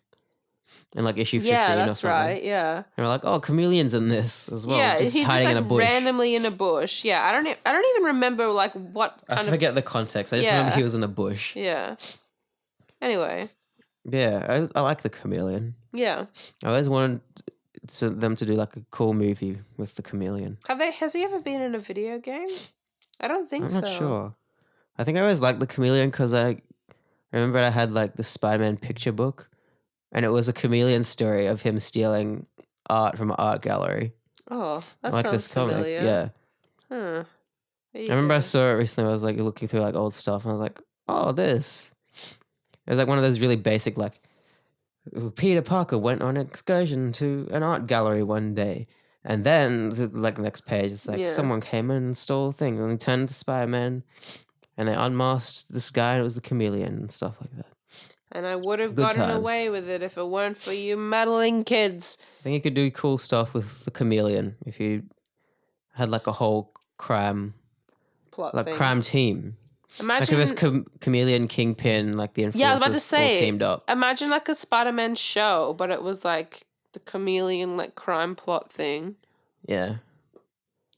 in like issue 15 Yeah, or that's something. right. Yeah. And we're like, oh, Chameleon's in this as well. Yeah, just he's just hiding like in a bush. randomly in a bush. Yeah, I don't even remember like what I kind of. forget the context. I just Yeah. remember he was in a bush. Yeah. Anyway. Yeah, I like the Chameleon. Yeah. I always wanted them to do like a cool movie with the Chameleon. Has he ever been in a video game? I don't think I'm so. not sure. I think I always liked the Chameleon because I remember I had like the Spider-Man picture book, and it was a Chameleon story of him stealing art from an art gallery. Oh, that I like sounds this comic. familiar. Yeah, Huh. I remember I saw it recently. I was like looking through like old stuff, and I was like, "Oh, this." It was like one of those really basic, like Peter Parker went on an excursion to an art gallery one day, and then like the next page, it's like Yeah. someone came in and stole a thing, and he turned into Spider-Man, and they unmasked this guy, and it was the Chameleon and stuff like that. And I would have Good gotten times. away with it if it weren't for you meddling kids. I think you could do cool stuff with the Chameleon if you had like a whole crime team. Imagine, Like if it was Chameleon, Kingpin, like the Enforcers yeah, I was about to say, all teamed up. imagine like a Spider-Man show, but it was like the Chameleon like crime plot thing. Yeah,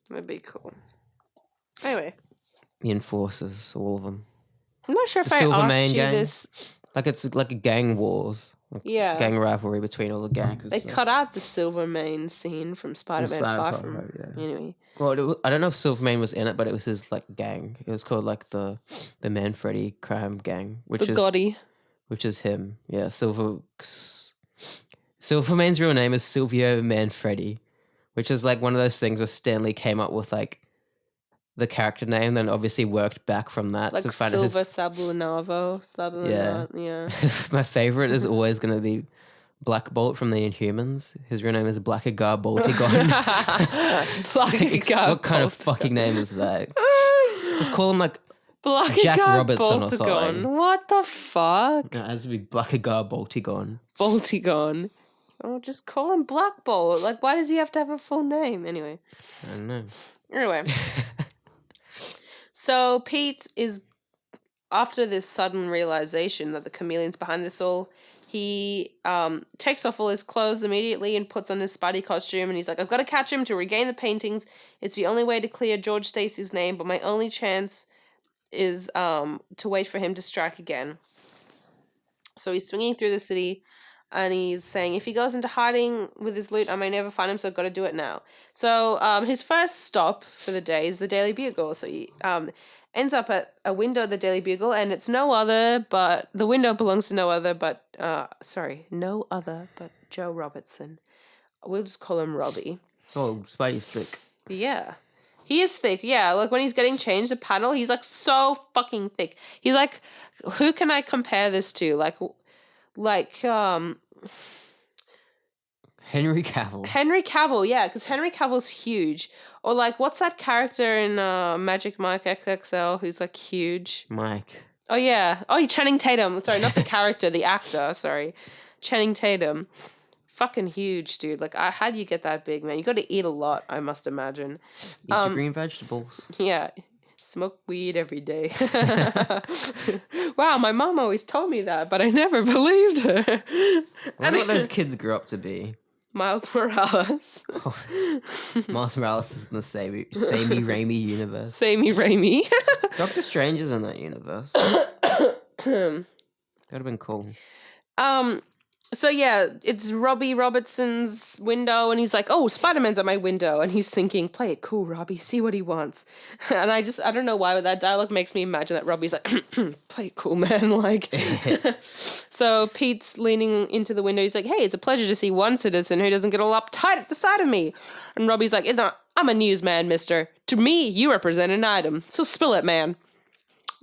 That'd be cool. Anyway, the Enforcers, all of them. I'm not sure if The I Silver asked Mane you gang? this. Like it's like a gang wars, like Yeah. gang rivalry between all the gangs. They cut out the Silvermane scene from Spider-Man Far From. Anyway. Well, I don't know if Silvermane was in it, but it was his like gang. It was called like the Manfredi crime gang, which The is Gotti. which is him. Yeah, Silvermane's real name is Silvio Manfredi, which is like one of those things where Stanley came up with like the character name, then obviously worked back from that Like to find Silver Sablinavo. Yeah. Yeah. My favorite is always going to be Black Bolt from the Inhumans. His real name is Blackagar Boltigon. What kind of fucking name is that? Let's call him like Jack Robertson or something. What the fuck? No, it has to be Blackagar Boltigon. Boltigon. Oh, just call him Black Bolt. Like, why does he have to have a full name? Anyway. I don't know. Anyway. So Pete is, after this sudden realization that the Chameleon's behind this all, he takes off all his clothes immediately and puts on his Spidey costume, and he's like, I've got to catch him to regain the paintings. It's the only way to clear George Stacy's name, but my only chance is to wait for him to strike again. So he's swinging through the city, and he's saying, if he goes into hiding with his loot, I may never find him, so I've got to do it now. So his first stop for the day is the Daily Bugle. So he ends up at a window at the Daily Bugle, and it's no other but, the window belongs to no other but Joe Robertson. We'll just call him Robbie. Oh, Spidey's thick. Yeah. He is thick, yeah. Like, when he's getting changed, the panel, he's, like, so fucking thick. He's, like, who can I compare this to? Henry Cavill. Henry Cavill, yeah, because Henry Cavill's huge. Or, like, what's that character in Magic Mike XXL who's, like, huge? Mike. Oh, yeah. Oh, Channing Tatum. Sorry, not the character, the actor, sorry. Channing Tatum. Fucking huge, dude. Like, how do you get that big, man? You got to eat a lot, I must imagine. Eat your green vegetables. Yeah. Smoke weed every day. Wow, my mom always told me that, but I never believed her. I wonder what those kids grew up to be. Miles Morales. Miles Morales is in the Sammy Raimi universe. Sammy Raimi. Doctor Strange is in that universe. That would have been cool. So yeah, it's Robbie Robertson's window, and he's like, oh, Spider-Man's at my window, and he's thinking, play it cool, Robbie, see what he wants. And I don't know why, but that dialogue makes me imagine that Robbie's like, play it cool, man, like. So Pete's leaning into the window, he's like, hey, it's a pleasure to see one citizen who doesn't get all uptight at the sight of me. And Robbie's like, I'm a newsman, mister. To me, you represent an item, so spill it, man.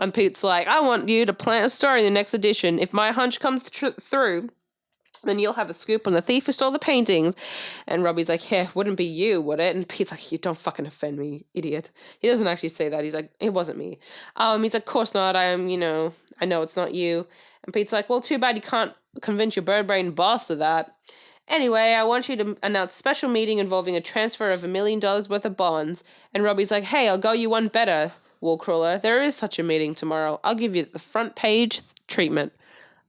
And Pete's like, I want you to plant a story in the next edition. If my hunch comes through, then you'll have a scoop on the thief who stole the paintings. And Robbie's like, yeah, wouldn't be you, would it? And Pete's like, you don't fucking offend me, idiot. He doesn't actually say that. He's like, it wasn't me. He's like, of course not. I know it's not you. And Pete's like, well, too bad you can't convince your bird brain boss of that. Anyway, I want you to announce a special meeting involving a transfer of $1 million worth of bonds. And Robbie's like, hey, I'll go you one better, Wallcrawler. There is such a meeting tomorrow. I'll give you the front page treatment.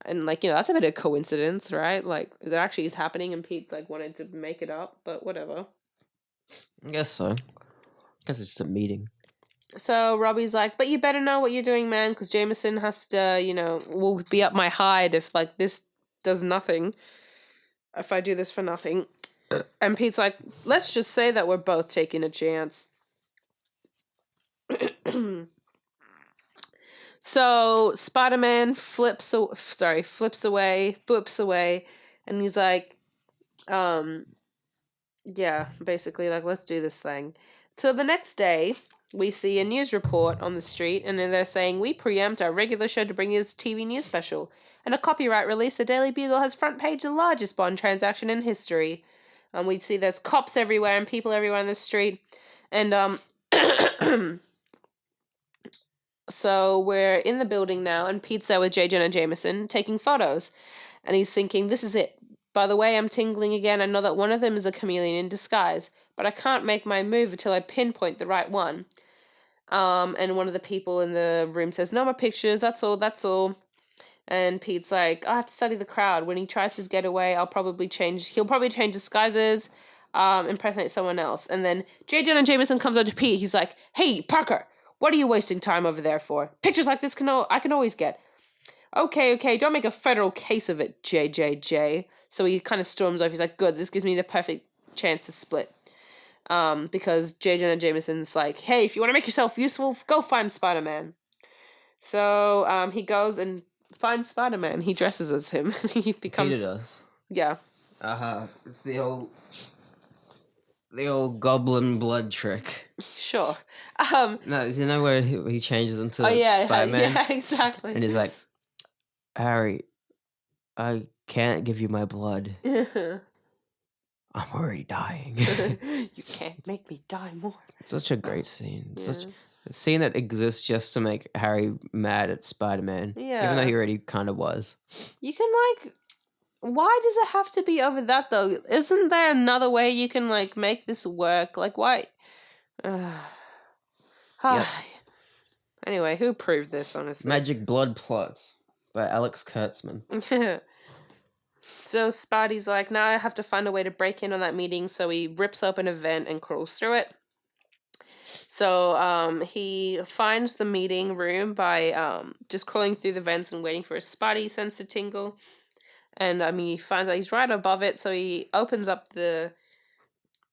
And like, you know, that's a bit of coincidence, right? Like it actually is happening and Pete like wanted to make it up, but whatever. I guess so. I guess it's just a meeting. So Robbie's like, but you better know what you're doing, man, because Jameson has to, you know, will be up my hide if like this does nothing. If I do this for nothing. And Pete's like, let's just say that we're both taking a chance. So Spider-Man flips away, and he's like, yeah, basically like, let's do this thing. So the next day, we see a news report on the street, and then they're saying, we preempt our regular show to bring you this TV news special. And a copyright release, the Daily Bugle has front page the largest bond transaction in history. And we see there's cops everywhere and people everywhere in the street. And so we're in the building now, and Pete's there with J. Jonah Jameson taking photos. And he's thinking, this is it. By the way, I'm tingling again. I know that one of them is a chameleon in disguise, but I can't make my move until I pinpoint the right one. And one of the people in the room says, no more pictures, that's all. And Pete's like, I have to study the crowd. When he tries to get away, he'll probably change disguises, impersonate someone else. And then J. Jonah Jameson comes up to Pete. He's like, hey, Parker, what are you wasting time over there for? Pictures like this I can always get. Okay, don't make a federal case of it, JJJ. So he kind of storms off. He's like, good, this gives me the perfect chance to split. Because J. Jonah Jameson's like, hey, if you want to make yourself useful, go find Spider-Man. So he goes and finds Spider-Man. He dresses as him. He becomes... Peter does. Yeah. It's the old goblin blood trick. Sure. No, you know where he changes into yeah, Spider-Man? Yeah, exactly. And he's like, Harry, I can't give you my blood. I'm already dying. You can't make me die more. Such a great scene. Yeah. Such a scene that exists just to make Harry mad at Spider-Man. Yeah. Even though he already kind of was. You can, like... Why does it have to be over that, though? Isn't there another way you can, like, make this work? Like, why... Yep. Anyway, who proved this, honestly? Magic Blood Plots by Alex Kurtzman. So Spidey's like, now I have to find a way to break in on that meeting, so he rips open a vent and crawls through it. So he finds the meeting room by just crawling through the vents and waiting for his Spidey sense to tingle. And he finds out he's right above it, so he opens up the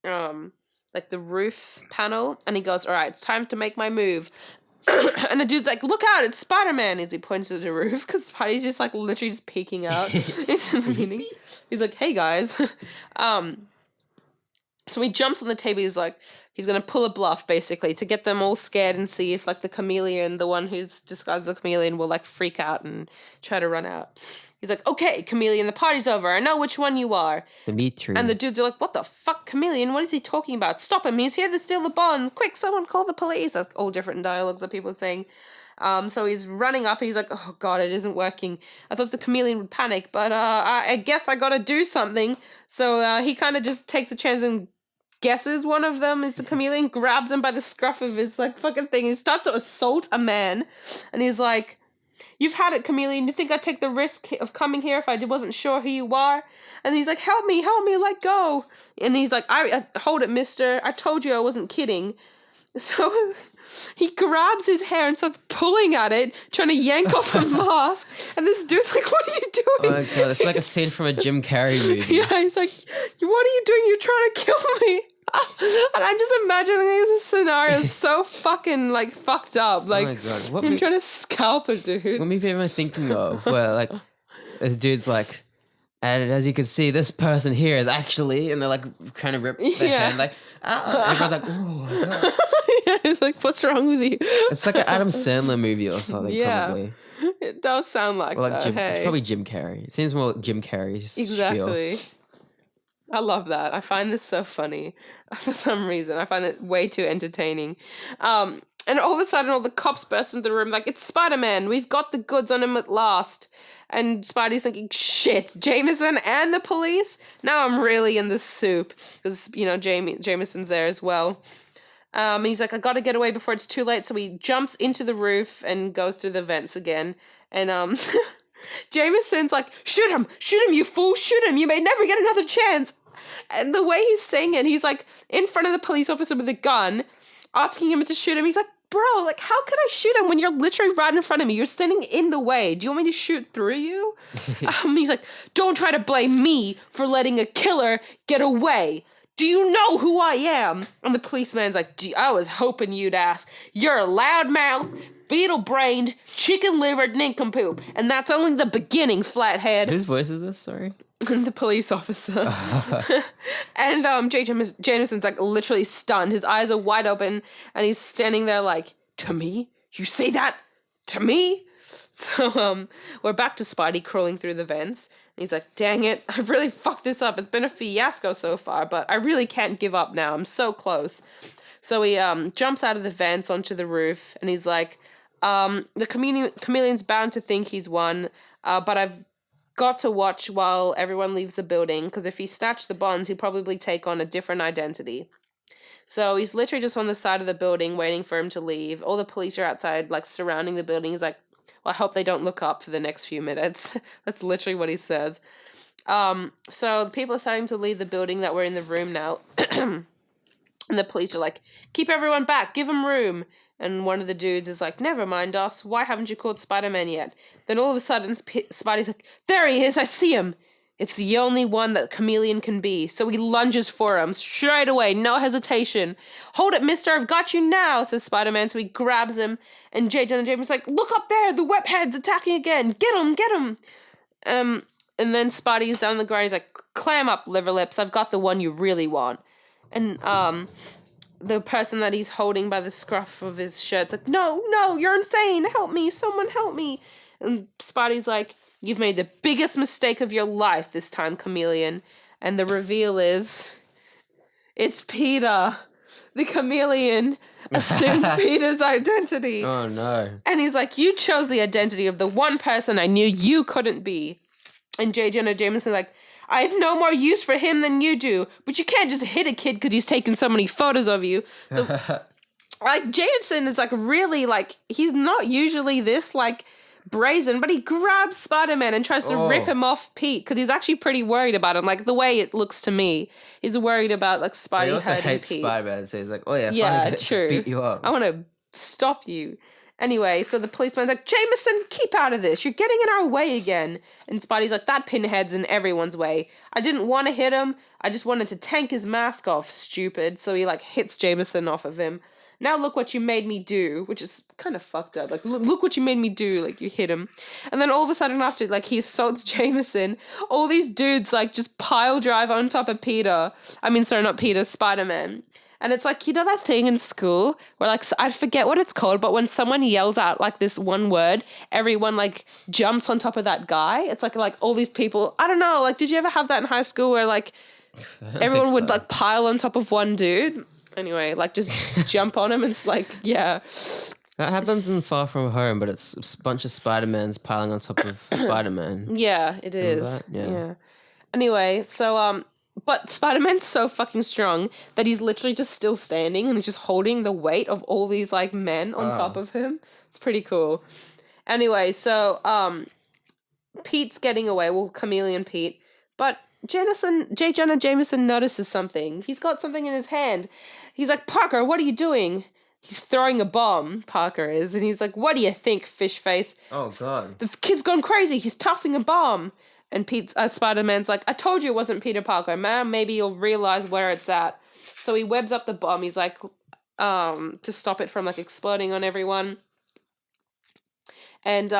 like the roof panel, and he goes, all right, it's time to make my move. And the dude's like, look out, it's Spider-Man, as he points to the roof, because Spidey's just like literally just peeking out into the meeting. He's like, hey guys. So he jumps on the table. He's like, he's going to pull a bluff, basically, to get them all scared and see if, like, the chameleon, the one who's disguised as a chameleon, will, like, freak out and try to run out. He's like, okay, chameleon, the party's over. I know which one you are. Dimitri. And the dudes are like, what the fuck, chameleon? What is he talking about? Stop him. He's here to steal the bonds. Quick, someone call the police. Like, all different dialogues that people are saying. So he's running up and he's like, oh god, it isn't working. I thought the chameleon would panic, but I guess I gotta do something. So he kind of just takes a chance and guesses one of them is the chameleon, grabs him by the scruff of his like fucking thing, and starts to assault a man. And he's like, you've had it, chameleon. You think I'd take the risk of coming here if I wasn't sure who you are? And he's like, help me, let go. And he's like, I hold it, mister. I told you I wasn't kidding. So he grabs his hair and starts pulling at it, trying to yank off the mask. And this dude's like, what are you doing? Oh my god, it's like a scene from a Jim Carrey movie. Yeah, he's like, what are you doing? You're trying to kill me. And I'm just imagining this scenario is so fucking like fucked up. Like, oh my god, what him trying to scalp a dude. What movie am I thinking of? Where like the dude's like, and as you can see, this person here is actually, and they're like trying to rip their hand, like, and everyone's like, oh. Yeah, it's like, what's wrong with you? It's like an Adam Sandler movie or something. Yeah. Probably. It does sound like, Or like that. It's probably Jim Carrey. It seems more like Jim Carrey. Exactly. Spiel. I love that. I find this so funny for some reason. I find it way too entertaining. And all of a sudden, all the cops burst into the room like, it's Spider-Man. We've got the goods on him at last. And Spidey's thinking, shit, Jameson and the police? Now I'm really in the soup. Because, you know, Jameson's there as well. And he's like, I gotta get away before it's too late. So he jumps into the roof and goes through the vents again. And Jameson's like, shoot him, you fool, shoot him, you may never get another chance. And the way he's saying it, he's like in front of the police officer with a gun, asking him to shoot him. He's like, bro, like, how can I shoot him when you're literally right in front of me? You're standing in the way. Do you want me to shoot through you? He's like, don't try to blame me for letting a killer get away. Do you know who I am? And the policeman's like, I was hoping you'd ask. You're a loudmouth, beetle-brained, chicken-livered nincompoop. And that's only the beginning, flathead. Whose voice is this? Sorry. The police officer. And Jameson's like literally stunned. His eyes are wide open and he's standing there like, to me? You say that? To me? So we're back to Spidey crawling through the vents. And he's like, dang it, I've really fucked this up. It's been a fiasco so far, but I really can't give up now. I'm so close. So he jumps out of the vents onto the roof and he's like, the chameleon's bound to think he's won, but I've got to watch while everyone leaves the building, because if he snatched the bonds, he'd probably take on a different identity. So he's literally just on the side of the building waiting for him to leave. All the police are outside, like, surrounding the building. He's like, well, I hope they don't look up for the next few minutes. That's literally what he says. So the people are starting to leave the building that we're in the room now. And the police are like, keep everyone back, give them room. And one of the dudes is like, never mind us, why haven't you caught Spider-Man yet? Then all of a sudden, Spidey's like, there he is, I see him. It's the only one that Chameleon can be. So he lunges for him straight away, no hesitation. Hold it, mister, I've got you now, says Spider-Man. So he grabs him, and J. Jonah Jameson's like, look up there, the webhead's attacking again. Get him. And then Spidey's down on the ground, he's like, clam up, liver lips, I've got the one you really want. And, the person that he's holding by the scruff of his shirt's like, no, you're insane. Help me. Someone help me. And Spidey's like, you've made the biggest mistake of your life this time, Chameleon. And the reveal is, it's Peter. The Chameleon assumed Peter's identity. Oh, no. And he's like, you chose the identity of the one person I knew you couldn't be. And J. Jonah Jameson's like, I have no more use for him than you do, but you can't just hit a kid because he's taken so many photos of you. So, like, Jameson is, like, really, like, he's not usually this, like, brazen, but he grabs Spider-Man and tries to rip him off Pete because he's actually pretty worried about him, like, the way it looks to me. He's worried about, like, Spidey he also hurting hates Pete. Spider-Man, so he's like, oh, yeah, Yeah, true. beat you up. I want to stop you. Anyway, so the policeman's like, Jameson, keep out of this. You're getting in our way again. And Spidey's like, that pinhead's in everyone's way. I didn't want to hit him. I just wanted to tank his mask off, stupid. So he, like, hits Jameson off of him. Now look what you made me do, which is kind of fucked up. Like, look what you made me do. Like, you hit him. And then all of a sudden after, like, he assaults Jameson, all these dudes, like, just pile drive on top of Peter. I mean, sorry, not Peter, Spider-Man. And it's like, you know that thing in school where, like, I forget what it's called, but when someone yells out, like, this one word, everyone, like, jumps on top of that guy. It's like all these people, I don't know, like, did you ever have that in high school where, like, everyone would, like, pile on top of one dude? Anyway, like, just jump on him. It's like, yeah. That happens in Far From Home, but it's a bunch of Spider-Mans piling on top of Spider-Man. Yeah, it is. Yeah. Anyway, so, but Spider-Man's so fucking strong that he's literally just still standing and just holding the weight of all these, like, men on top of him. It's pretty cool. Anyway, so, Pete's getting away. Well, Chameleon Pete. But J. Jonah Jameson notices something. He's got something in his hand. He's like, Parker, what are you doing? He's throwing a bomb, Parker is. And he's like, what do you think, fish face? Oh, God. The kid's gone crazy. He's tossing a bomb. And Spider-Man's like, I told you it wasn't Peter Parker, man. Maybe you'll realize where it's at. So he webs up the bomb. He's like, to stop it from, like, exploding on everyone. And,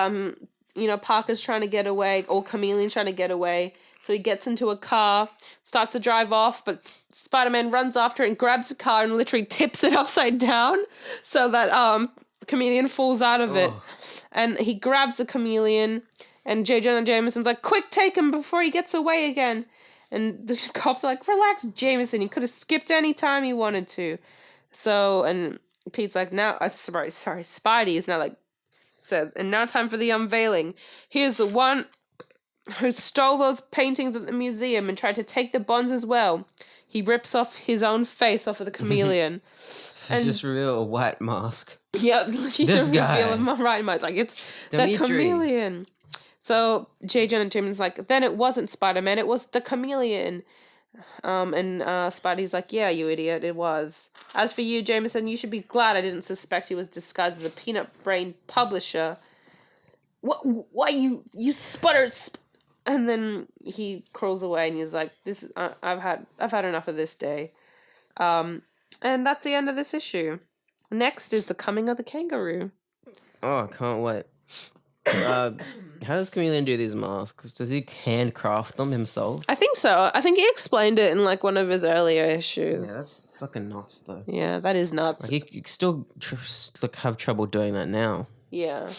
you know, Parker's trying to get away, or Chameleon's trying to get away. So he gets into a car, starts to drive off, but Spider-Man runs after it and grabs the car and literally tips it upside down so that Chameleon falls out of it. And he grabs the Chameleon, and J. Jonah Jameson's like, quick, take him before he gets away again. And the cops are like, relax, Jameson. He could have skipped any time he wanted to. So, and Pete's like, now, sorry, Spidey is now like, says, and now time for the unveiling. Here's the one who stole those paintings at the museum and tried to take the bonds as well. He rips off his own face off of the Chameleon. And just reveal a white mask. Yeah, she just reveal him right mask. Like, it's the Chameleon. So J. Jonah Jamemon's like, then it wasn't Spider-Man, it was the Chameleon. And Spidey's like, yeah, you idiot, it was. As for you, Jameson, you should be glad I didn't suspect he was disguised as a peanut brain publisher. What? Why you sputter? And then he crawls away, and he's like, "This is I've had enough of this day." And that's the end of this issue. Next is the coming of the kangaroo. Oh, I can't wait. How does Chameleon do these masks? Does he handcraft them himself? I think so. I think he explained it in like one of his earlier issues. Yeah, that's fucking nuts, though. Yeah, that is nuts. Like, you still have trouble doing that now. Yeah,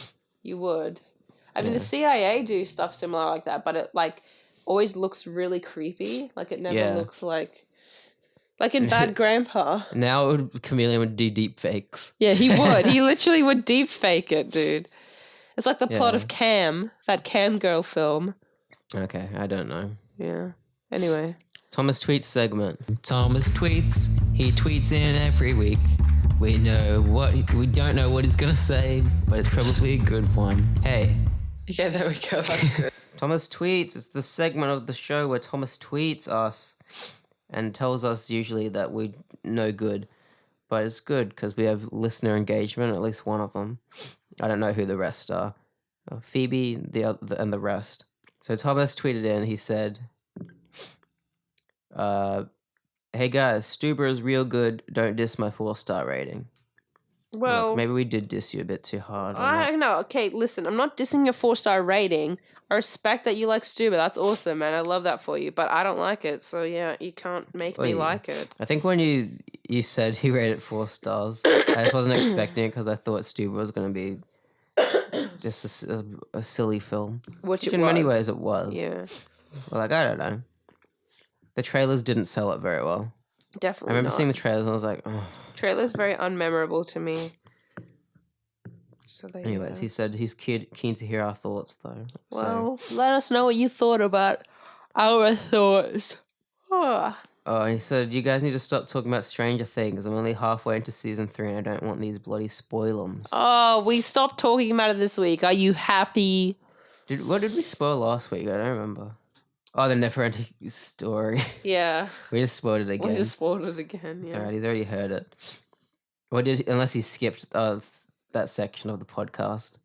you would. I mean, the CIA do stuff similar like that, but it like always looks really creepy. Like it never looks like in Bad Grandpa. Now Chameleon would do deep fakes. Yeah, he would. He literally would deep fake it, dude. It's like the plot of Cam, that Cam girl film. Okay, I don't know. Yeah. Anyway. Thomas Tweets segment. Thomas tweets. He tweets in every week. We don't know what he's gonna say, but it's probably a good one. Hey. Yeah, there we go. That's good. Thomas Tweets. It's the segment of the show where Thomas tweets us and tells us usually that we're no good. But it's good because we have listener engagement, at least one of them. I don't know who the rest are. Phoebe, and the rest. So Thomas tweeted in, he said, hey guys, Stuber is real good. Don't diss my 4-star rating. Well, look, maybe we did diss you a bit too hard. I know. Okay, listen, I'm not dissing your 4-star rating. I respect that you like Stuber. That's awesome, man. I love that for you. But I don't like it. So yeah, you can't make me like it. I think when you said he rated 4 stars, I just wasn't expecting it because I thought Stuber was going to be just a silly film. Which in many ways it was. Yeah. Well, like, I don't know. The trailers didn't sell it very well. Definitely I remember not. seeing the trailers and I was like, oh. Trailer's very unmemorable to me. So Anyways, he said he's keen to hear our thoughts, though. Well, let us know what you thought about our thoughts. Oh, and he said, you guys need to stop talking about Stranger Things. I'm only halfway into season 3 and I don't want these bloody spoilums. Oh, we stopped talking about it this week. Are you happy? What did we spoil last week? I don't remember. Oh, the never-ending story. Yeah. We just spoiled it again. We just spoiled it again, yeah. It's alright, he's already heard it. Unless he skipped that section of the podcast.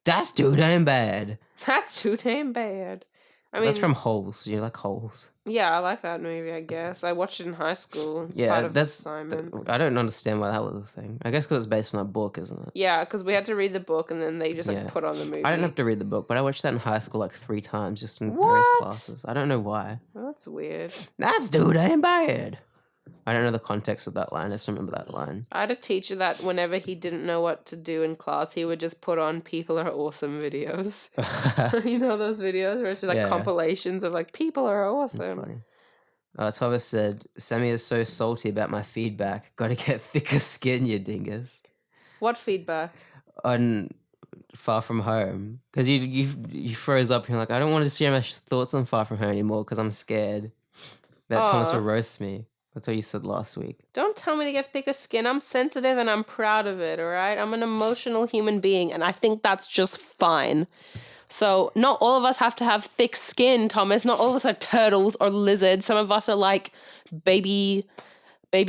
That's too damn bad. That's too damn bad. I mean, that's from Holes. Do you like Holes? Yeah, I like that movie, I guess. I watched it in high school. It's part of that's assignment. I don't understand why that was a thing. I guess because it's based on a book, isn't it? Yeah, because we had to read the book and then they just put on the movie. I didn't have to read the book, but I watched that in high school like 3 times just in various classes. I don't know why. Well, that's weird. That's too damn bad. I don't know the context of that line. I just remember that line. I had a teacher that whenever he didn't know what to do in class, he would just put on People Are Awesome videos. You know those videos where it's just like compilations of like, people are awesome. Thomas said, Sammie is so salty about my feedback. Gotta get thicker skin, you dingus. What feedback? On Far From Home. Because you froze up and you're like, I don't want to share my thoughts on Far From Home anymore because I'm scared that Thomas will roast me. That's what you said last week. Don't tell me to get thicker skin. I'm sensitive and I'm proud of it, all right? I'm an emotional human being, and I think that's just fine. So not all of us have to have thick skin, Thomas. Not all of us are turtles or lizards. Some of us are like baby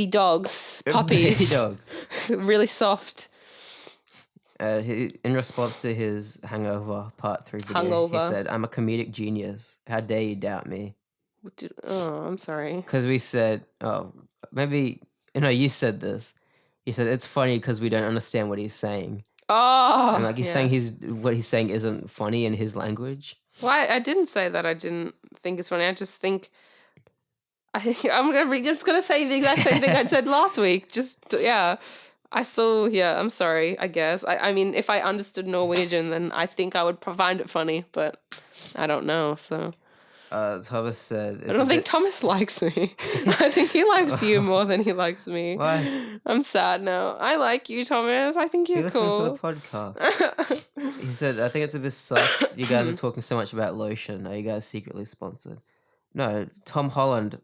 dogs, puppies. Baby dogs. Really soft. In response to his Hangover Part 3 video, he said, I'm a comedic genius. How dare you doubt me? I'm sorry. Because we said, you said this. You said, it's funny because we don't understand what he's saying. Oh. And like he's saying what he's saying isn't funny in his language. Well, I didn't say that I didn't think it's funny. I just think I'm just going to say the exact same thing I said last week. I'm sorry, I guess. I mean, if I understood Norwegian, then I think I would find it funny, but I don't know, so... Thomas said... I don't think Thomas likes me. I think he likes you more than he likes me. Why? I'm sad now. I like you, Thomas. I think you're cool. He listens to the podcast. He said, I think it's a bit sus. You guys are talking so much about lotion. Are you guys secretly sponsored? No, Tom Holland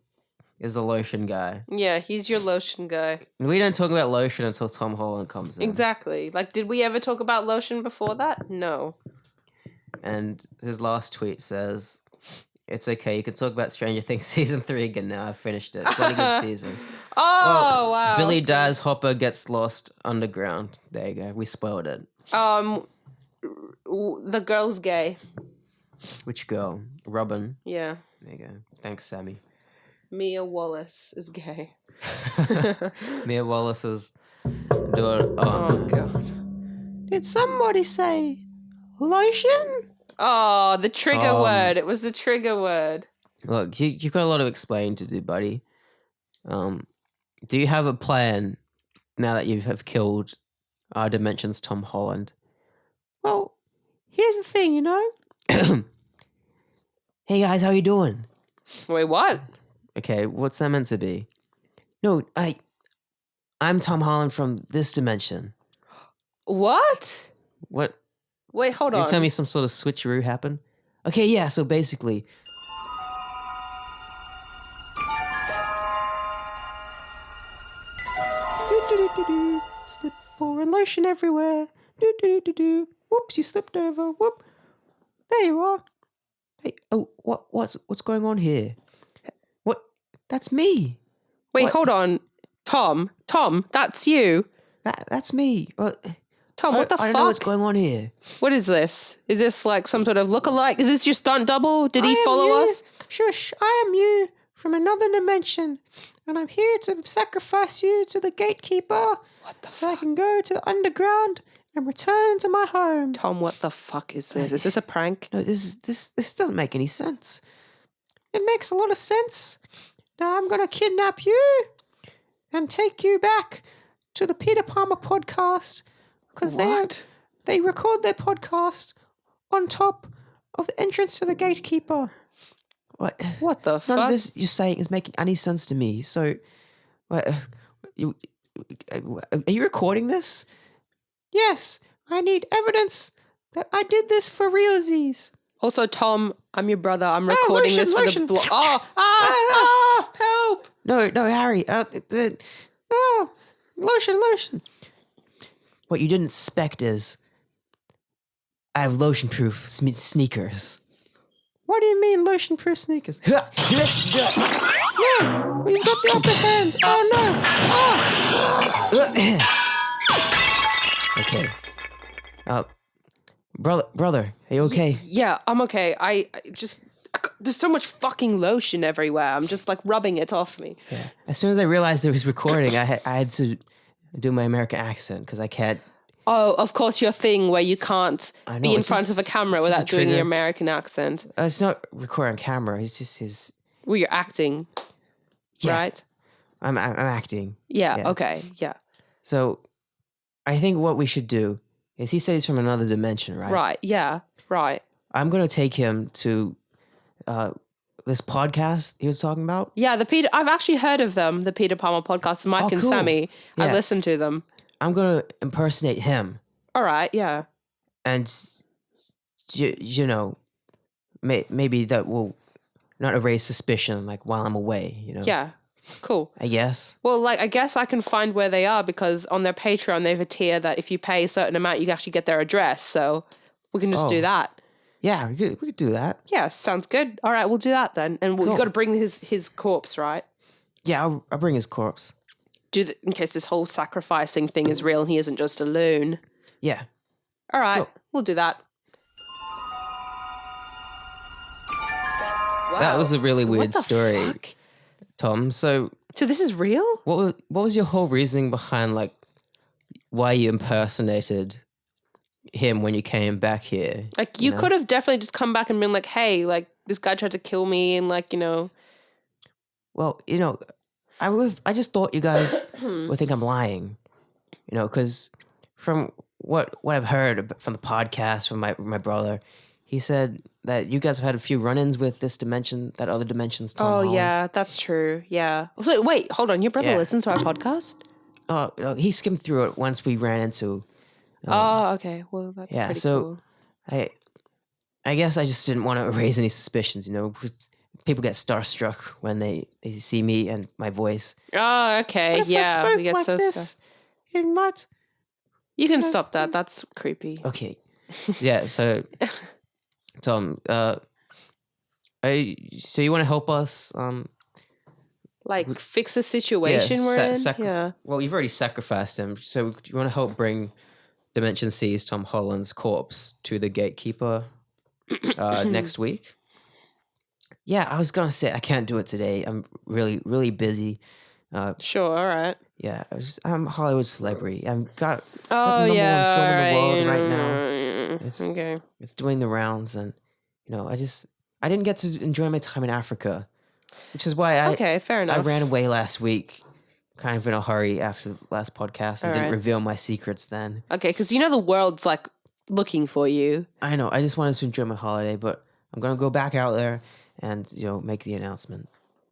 is the lotion guy. Yeah, he's your lotion guy. We don't talk about lotion until Tom Holland comes in. Exactly. Like, did we ever talk about lotion before that? No. And his last tweet says, "It's okay. You can talk about Stranger Things season 3 again now. I finished it. Bloody good season." Oh, wow. Billy dies. Hopper gets lost underground. There you go. We spoiled it. The girl's gay. Which girl? Robin. Yeah. There you go. Thanks, Sammie. Mia Wallace is gay. Mia Wallace's daughter. Oh, God. Did somebody say lotion? Oh, the trigger word. It was the trigger word. Look, you've got a lot of explaining to do, buddy. Do you have a plan now that you have killed our Dimension's Tom Holland? Well, here's the thing, you know? Hey guys, how you doing? Wait, what? Okay, what's that meant to be? No, I'm Tom Holland from this dimension. What? What? Wait, hold You on. tell me some sort of switcheroo happened? Okay, yeah, so basically... Slip pouring lotion everywhere. Whoops, you slipped over. Whoop. There you are. Hey, oh, what's going on here? What? That's me. Wait, What? hold on. Tom, that's you. That's me. Tom, what the fuck? I don't know what's going on here. What is this? Is this like some sort of lookalike? Is this your stunt double? Did he I am follow you. us? Shush, I am you from another dimension. And I'm here to sacrifice you to the gatekeeper. What the so I can go to the underground and return to my home. Tom, what the fuck is this? Is this a prank? No, this doesn't make any sense. It makes a lot of sense. Now I'm gonna kidnap you and take you back to the Peter Palmer podcast because they record their podcast on top of the entrance to the gatekeeper. What the None fuck? of this you're saying is making any sense to me. So, are you recording this? Yes, I need evidence that I did this for realsies. Also, Tom, I'm your brother. I'm recording this for the blog. Help! No, Harry. Lotion. What you didn't expect is I have lotion-proof sneakers. What do you mean lotion-proof sneakers? No, you've got the upper hand. Oh no! Okay. Brother, are you okay? Yeah, I'm okay. There's so much fucking lotion everywhere. I'm just like rubbing it off me. Yeah. As soon as I realized it was recording, I had to do my American accent because I can't. Oh, of course, your thing where you can't be in it's front just- of a camera it's just without a doing trigger. your American accent. It's not recording on camera. It's just his. Well, you're acting, Yeah. right? I'm acting. Yeah, Yeah. okay, yeah. So, I think what we should do is he says he's from another dimension, right? Right, yeah, right. I'm gonna take him to this podcast he was talking about. Yeah, I've actually heard of them, the Peter Palmer podcast, Mike and cool. Sammie. I Yeah. listened to them. I'm gonna impersonate him, All right, yeah. and you know, maybe that will not erase suspicion, like while I'm away. You know. Yeah, cool. I guess. Well, like, I guess I can find where they are because on their Patreon, they have a tier that if you pay a certain amount, you can actually get their address. So we can just do Oh. that. Yeah, we could do that. Yeah, sounds good. All right, we'll do that then. And we've Cool. got to bring his corpse, right? Yeah, I'll bring his corpse. In case this whole sacrificing thing is real and he isn't just a loon. Yeah. All right, Cool. we'll do that. That was a really What weird the story, fuck? Tom. So, So this is real? what was your whole reasoning behind like why you impersonated him when you came back here? Like, you know? could have definitely just come back and been like, hey, like, this guy tried to kill me and, like, you know. Well, you know, I just thought you guys would think I'm lying, you know, because from what I've heard from the podcast from my brother, he said that you guys have had a few run-ins with this dimension, that other dimension's Tom Holland. Yeah, that's true. Yeah. So, wait, hold on. Your brother Yeah. listens to our podcast? Oh, no, he skimmed through it once we ran into. Oh, okay. Well, that's yeah, pretty so cool. I guess I just didn't want to raise any suspicions, you know. People get starstruck when they see me and my voice. Oh, okay. What if I Yeah, spoke we get like so this? It might. You can stop that. That's creepy. Okay. Yeah, so Tom, so you want to help us? Like fix the situation we're in. Yeah. Well, you've already sacrificed him, so you want to help bring Dimension C's Tom Holland's corpse to the gatekeeper next week? Yeah, I was gonna say I can't do it today. I'm really, really busy. Sure, all right. Yeah, I'm a Hollywood celebrity. I've got Oh, the number yeah. one film in the right. world right now. It's Okay. it's doing the rounds, and I didn't get to enjoy my time in Africa, which is why Okay, fair enough. I ran away last week, kind of in a hurry after the last podcast, and All didn't right. reveal my secrets then. Okay, because the world's like looking for you. I know. I just wanted to enjoy my holiday, but I'm gonna go back out there and make the announcement.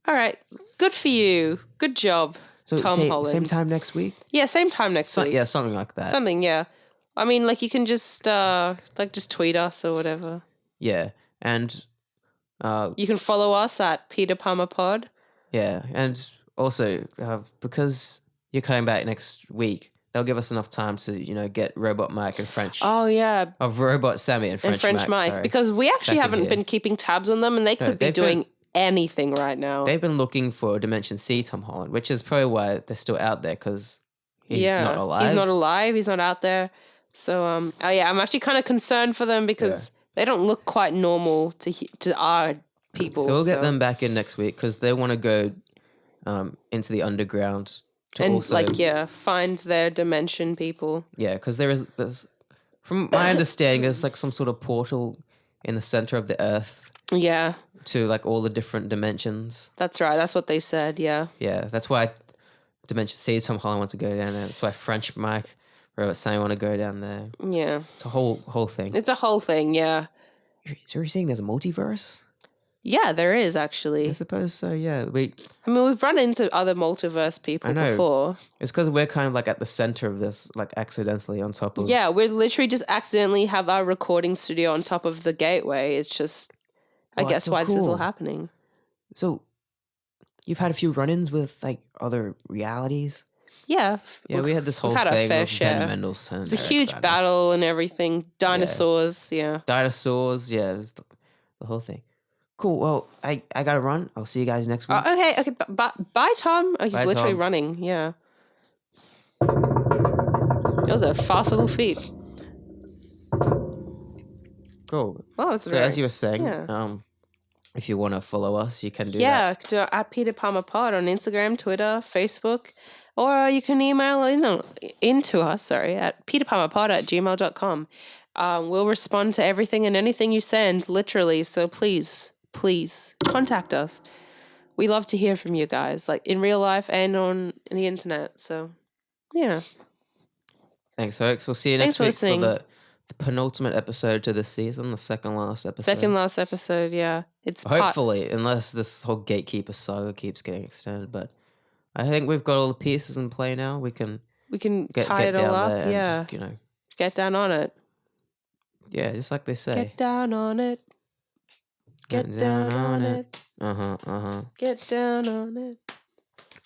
All right. Good for you. Good job, So Tom Holland. same time next week. Yeah, same time next week. Yeah, something like that. Something, yeah. I mean, like you can just just tweet us or whatever. Yeah, and You can follow us at Peter Palmer Pod. yeah, and also because you're coming back next week, they'll give us enough time to get Robot Mike and French. Oh yeah, Of Robot Sammie and French, Mike, sorry. because we actually Back in haven't here. been keeping tabs on them, and they could be they've doing anything right now. They've been looking for Dimension C Tom Holland, which is probably why they're still out there because he's not alive. He's not alive. He's not out there. So I'm actually kind of concerned for them because they don't look quite normal to our people. So we'll get them back in next week because they want to go into the underground to and also find their dimension people. Yeah, because there's from my understanding, there's like some sort of portal in the center of the Earth Yeah, to like all the different dimensions. that's right. That's what they said. Yeah. Yeah, that's why Dimension C Tom Holland wants to go down there. That's why French Mike, Robert Sammie want to go down there. Yeah. It's a whole thing. It's a whole thing. Yeah. So you're saying there's a multiverse? Yeah, there is actually. I suppose so. Yeah, I mean, we've run into other multiverse people I know. before. It's because we're kind of like at the center of this, like accidentally on top of. Yeah, we literally just accidentally have our recording studio on top of the gateway. It's just, I Oh, guess, that's so why this is all cool. happening. So, you've had a few run-ins with like other realities. Yeah. Yeah, we had this whole had our thing fair with share. Ben Mendelsohn. It's a Eric huge Bana. battle and everything. Dinosaurs, yeah. Dinosaurs, yeah, it was the whole thing. Cool. Well, I gotta run. I'll see you guys next week. Okay. Bye, Tom. Oh, he's Bye, literally Tom. running. Yeah. That was a fast little feat. Cool. Well, it's So as you were saying, yeah. if you want to follow us, you can do Yeah, at Peter Palmer Pod on Instagram, Twitter, Facebook, or you can email into us, at peterpalmerpod@gmail.com. We'll respond to everything and anything you send, literally. So please contact us. We love to hear from you guys, like in real life and on the internet. So, yeah. that. Thanks, folks. We'll see you Thanks next for week for listening. the penultimate episode to this season, the second last episode. Second last episode, yeah. It's Hopefully, unless this whole Gatekeeper saga keeps getting extended. But I think we've got all the pieces in play now. We can we can get tie it all down up. there and Yeah. just, Get down on it. yeah, just like they say. Get down on it. Get down on it. Uh-huh. Get down on it.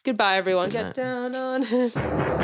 Goodbye, everyone. Good Get down on it.